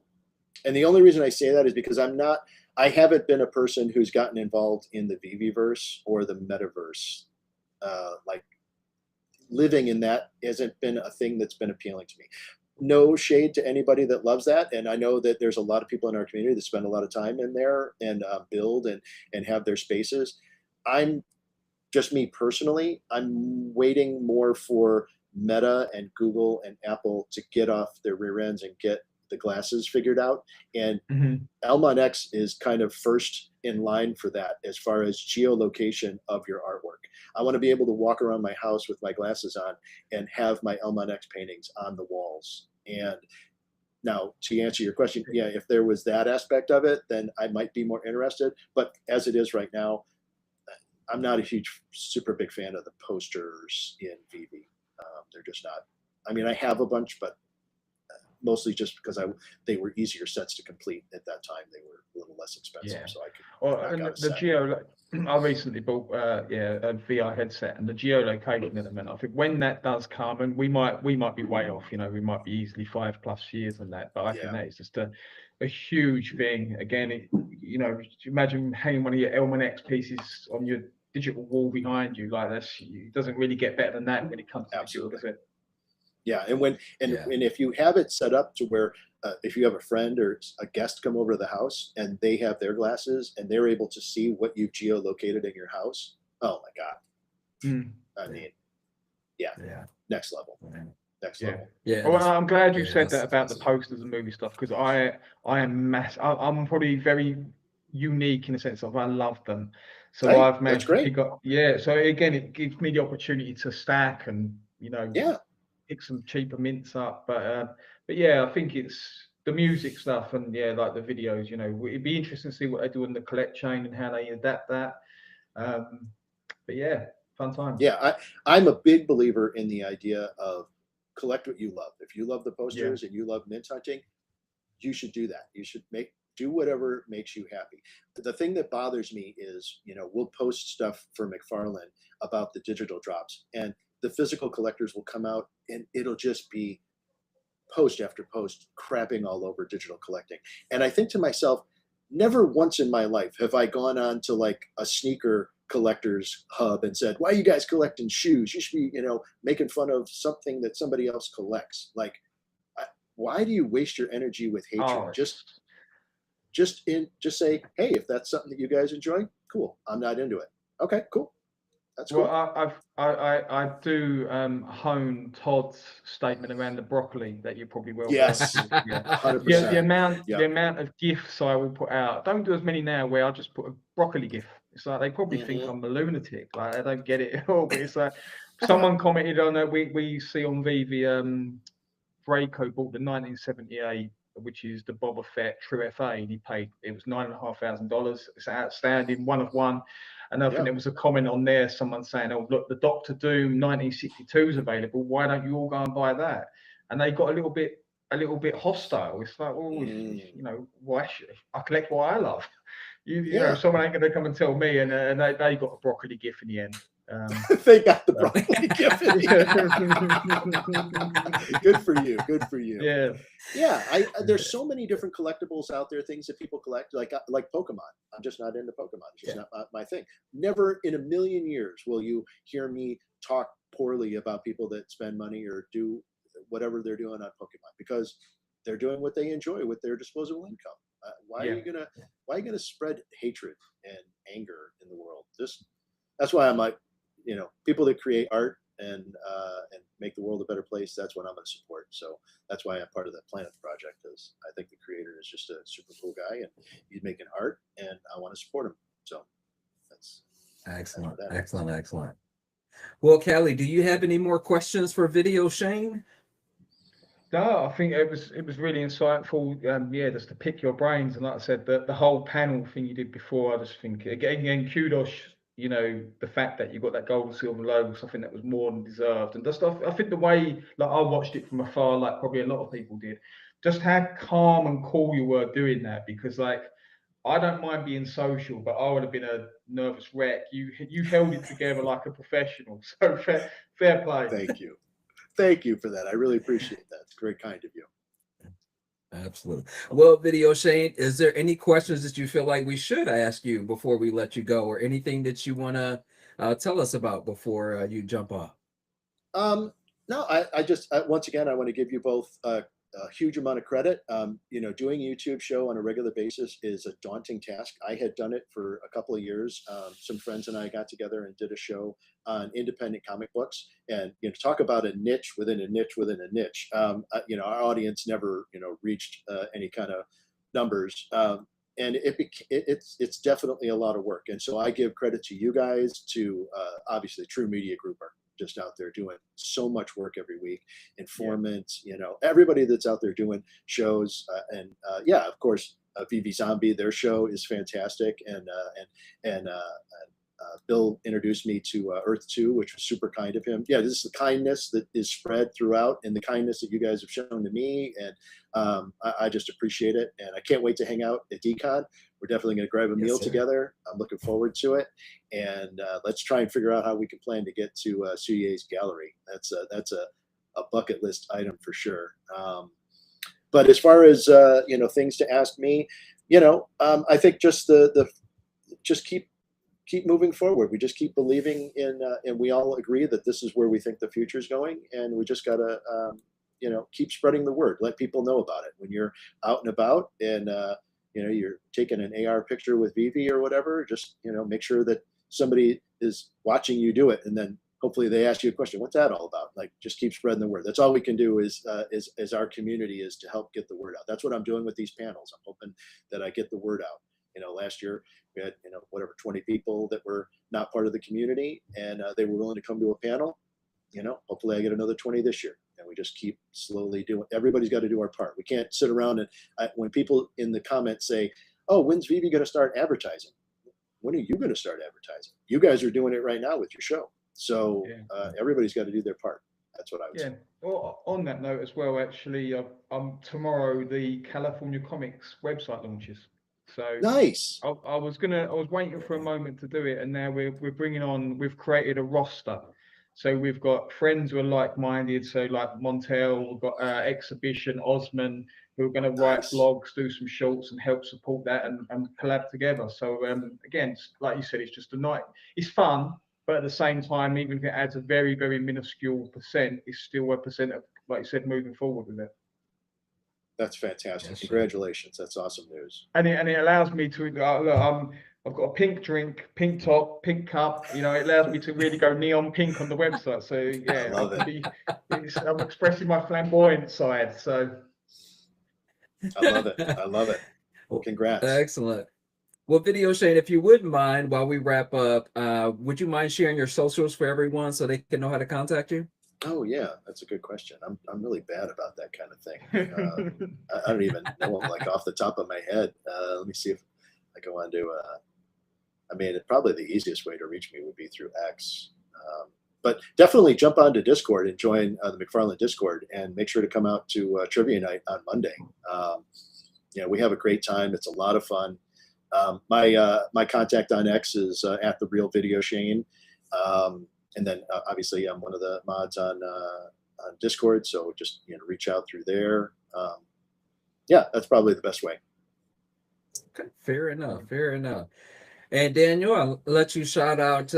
And the only reason I say that is because I haven't been a person who's gotten involved in the VeVe-verse or the metaverse. Living in that hasn't been a thing that's been appealing to me. No shade to anybody that loves that. And I know that there's a lot of people in our community that spend a lot of time in there and build and have their spaces. I'm just, me personally, I'm waiting more for Meta and Google and Apple to get off their rear ends and get the glasses figured out. And ElmonX is kind of first in line for that as far as geolocation of your artwork. I want to be able to walk around my house with my glasses on and have my ElmonX paintings on the walls. And now, to answer your question, yeah, if there was that aspect of it, then I might be more interested. But as it is right now, I'm not a super big fan of the posters in VeVe. They're just not I mean, I have a bunch, but mostly just because they were easier sets to complete at that time. They were a little less expensive, so I could knock and out a the set. geo, I recently bought a VR headset, and the geolocation element. I think when that does come, and we might be way off, you know, we might be easily 5+ years on that, but I think that is just a huge thing. Again, you know, imagine hanging one of your ElmonX pieces on your digital wall behind you, like it doesn't really get better than that when it comes to Absolutely. does it? Yeah, and if you have it set up to where if you have a friend or a guest come over to the house and they have their glasses and they're able to see what you've geolocated in your house, oh my God! I mean, next level, next level. Yeah. Well, I'm glad you said that about the posters and movie stuff, because I am I'm probably very unique in the sense of I love them. So Hey, I've managed that's to pick up. Yeah. So again, it gives me the opportunity to stack and, you know, pick some cheaper mints up. But yeah, I think it's the music stuff and like the videos. You know, it'd be interesting to see what they do in the collect chain and how they adapt that. But yeah, fun times. Yeah, I'm a big believer in the idea of collect what you love. If you love the posters and you love mint hunting, you should do that. You should do whatever makes you happy. The thing that bothers me is, you know, we'll post stuff for McFarlane about the digital drops, and the physical collectors will come out and it'll just be post after post crapping all over digital collecting. And I think to myself, never once in my life have I gone on to like a sneaker collectors hub and said, why are you guys collecting shoes? You should be, you know, making fun of something that somebody else collects. Like, why do you waste your energy with hatred? Just say, hey, if that's something that you guys enjoy, cool. I'm not into it. Okay, cool. That's cool. Well, I do hone Todd's statement around the broccoli that you probably will. Yes, 100%. The amount of gifs I will put out. Don't do as many now where I just put a broccoli gif. It's like they probably think I'm a lunatic. Like I don't get it at all. But it's like someone commented on that we see on VeVe. Draco bought the 1978, which is the Boba Fett True FA, and it was $9,500. It's outstanding, one of one. And I think there was a comment on there, someone saying, "Oh, look, the Doctor Doom 1962 is available. Why don't you all go and buy that?" And they got a little bit hostile. It's like, well, you know, why should I collect what I love? You know, someone ain't going to come and tell me. And they got a broccoli gif in the end. They got the broccoli gif in the end. Good for you. Good for you. Yeah. There's so many different collectibles out there, things that people collect, like Pokemon. I'm just not into Pokemon. It's just not my thing. Never in a million years will you hear me talk poorly about people that spend money or do whatever they're doing on Pokemon, because they're doing what they enjoy with their disposable income. Why are you gonna spread hatred and anger in the world? That's why I'm like, you know, people that create art and make the world a better place, that's what I'm going to support. So that's why I'm part of the Planet Project. Is I think the creator is just a super cool guy and he's making art, and I want to support him. So that's excellent. Excellent. Well, Callie, do you have any more questions for VideoShane? No, I think it was really insightful. Just to pick your brains, and like I said, the whole panel thing you did before, I just think again kudos. You know, the fact that you got that gold and silver logo, so I think that was more than deserved. And just I think the way, like, I watched it from afar, like probably a lot of people did, just how calm and cool you were doing that, because like I don't mind being social, but I would have been a nervous wreck. You held it together like a professional. So fair play. Thank you for that. I really appreciate that. It's very kind of you. Absolutely. Well, VideoShane, is there any questions that you feel like we should ask you before we let you go, or anything that you want to tell us about before you jump off? No, I just once again, I want to give you both a huge amount of credit. You know, doing a YouTube show on a regular basis is a daunting task. I had done it for a couple of years. Some friends and I got together and did a show on independent comic books, and you know, talk about a niche within a niche within a niche. You know, our audience never, you know, reached any kind of numbers. And it's definitely a lot of work. And so I give credit to you guys, to obviously True Media Group are just out there doing so much work every week. Informant, you know, everybody that's out there doing shows, and of course, VeVe Zombie, their show is fantastic, and Bill introduced me to Earth 2, which was super kind of him. Yeah, this is the kindness that is spread throughout, and the kindness that you guys have shown to me, and I just appreciate it. And I can't wait to hang out at DCon. We're definitely going to grab a meal together. I'm looking forward to it, and let's try and figure out how we can plan to get to Souillet's gallery. That's a bucket list item for sure. But as far as you know, things to ask me, you know, I think just just keep moving forward. We just keep believing in, and we all agree that this is where we think the future is going, and we just gotta, you know, keep spreading the word. Let people know about it when you're out and about, and you know, you're taking an AR picture with VeVe or whatever. Just, you know, make sure that somebody is watching you do it, and then hopefully they ask you a question. What's that all about? Like, just keep spreading the word. That's all we can do is our community is to help get the word out. That's what I'm doing with these panels. I'm hoping that I get the word out. You know, last year we had, you know, whatever, 20 people that were not part of the community, and they were willing to come to a panel. You know, hopefully I get another 20 this year, and we just keep slowly doing. Everybody's got to do our part. We can't sit around and when people in the comments say, "Oh, when's VeVe going to start advertising?" When are you going to start advertising? You guys are doing it right now with your show. So everybody's got to do their part. That's what I would say. Well, on that note as well, actually, tomorrow the California Comics website launches. So nice. I was waiting for a moment to do it, and now we're bringing on. We've created a roster. So we've got friends who are like-minded. So like Montel, we've got Exhibition, Osman, who are going to write blogs, do some shorts, and help support that and collab together. So again, like you said, it's just a night. It's fun. But at the same time, even if it adds a very, very minuscule percent, it's still a percent of, like you said, moving forward with it. That's fantastic. Congratulations. That's awesome news. And it allows me to, look, I've got a pink drink, pink top, pink cup. You know, it allows me to really go neon pink on the website. So yeah, I love it. I'm expressing my flamboyant side. So I love it. I love it. Well, congrats. Excellent. Well, VideoShane, if you wouldn't mind, while we wrap up, would you mind sharing your socials for everyone so they can know how to contact you? Oh yeah, that's a good question. I'm really bad about that kind of thing. I don't even know them like off the top of my head. Let me see if I go on to. I mean, probably the easiest way to reach me would be through X. But definitely jump onto Discord and join the McFarlane Discord, and make sure to come out to Trivia Night on Monday. Yeah, we have a great time. It's a lot of fun. My contact on X is at the real VideoShane, and then obviously I'm one of the mods on Discord, so just, you know, reach out through there. Yeah, that's probably the best way. Okay, fair enough. Fair enough. And Daniel, I'll let you shout out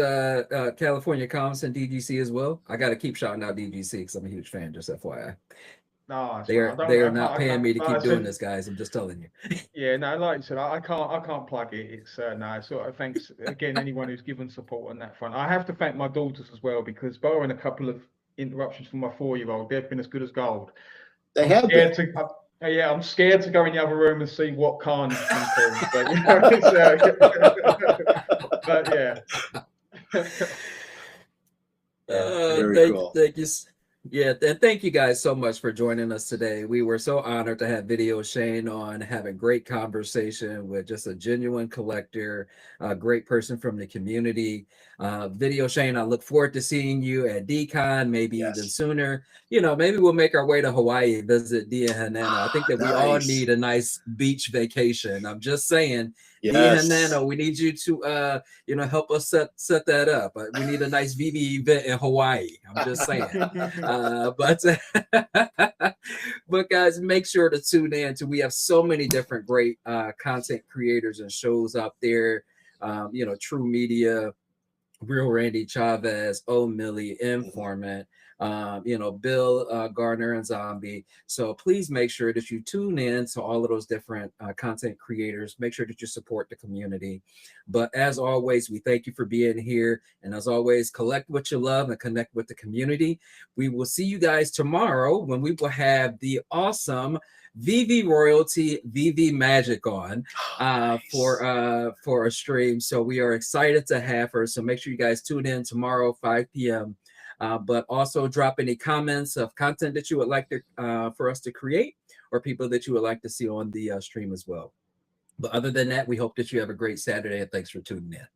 California Comics and DGC as well. I got to keep shouting out DGC because I'm a huge fan, just FYI. No, they are not paying me to keep doing this, guys. I'm just telling you. Yeah, no, like you said, I can't plug it. It's no, sort of thanks again anyone who's given support on that front. I have to thank my daughters as well, because barring a couple of interruptions from my 4-year-old, they've been as good as gold. They have been. Yeah, I'm scared to go in the other room and see what Khan's been called. But, you know, but yeah. Very cool. Thank you. Yeah, and thank you guys so much for joining us today. We were so honored to have VideoShane on, have a great conversation with just a genuine collector, a great person from the community. VideoShane, I look forward to seeing you at DCon, maybe even sooner. You know, maybe we'll make our way to Hawaii, visit Dia Hanana. I think that we all need a nice beach vacation. I'm just saying. Dia Hanana, we need you to you know, help us set that up. We need a nice VeVe event in Hawaii. I'm just saying. But guys, make sure to tune in we have so many different great content creators and shows out there. You know, True Media, Real Randy Chavez, Millie, Informant, you know, Bill Gardner and Zombie. So please make sure that you tune in to all of those different content creators. Make sure that you support the community. But as always, we thank you for being here. And as always, collect what you love and connect with the community. We will see you guys tomorrow when we will have the awesome VeVe royalty, VeVe Magic on for a stream. So we are excited to have her. So make sure you guys tune in tomorrow, 5 p.m. But also drop any comments of content that you would like to for us to create, or people that you would like to see on the stream as well. But other than that, we hope that you have a great Saturday, and thanks for tuning in.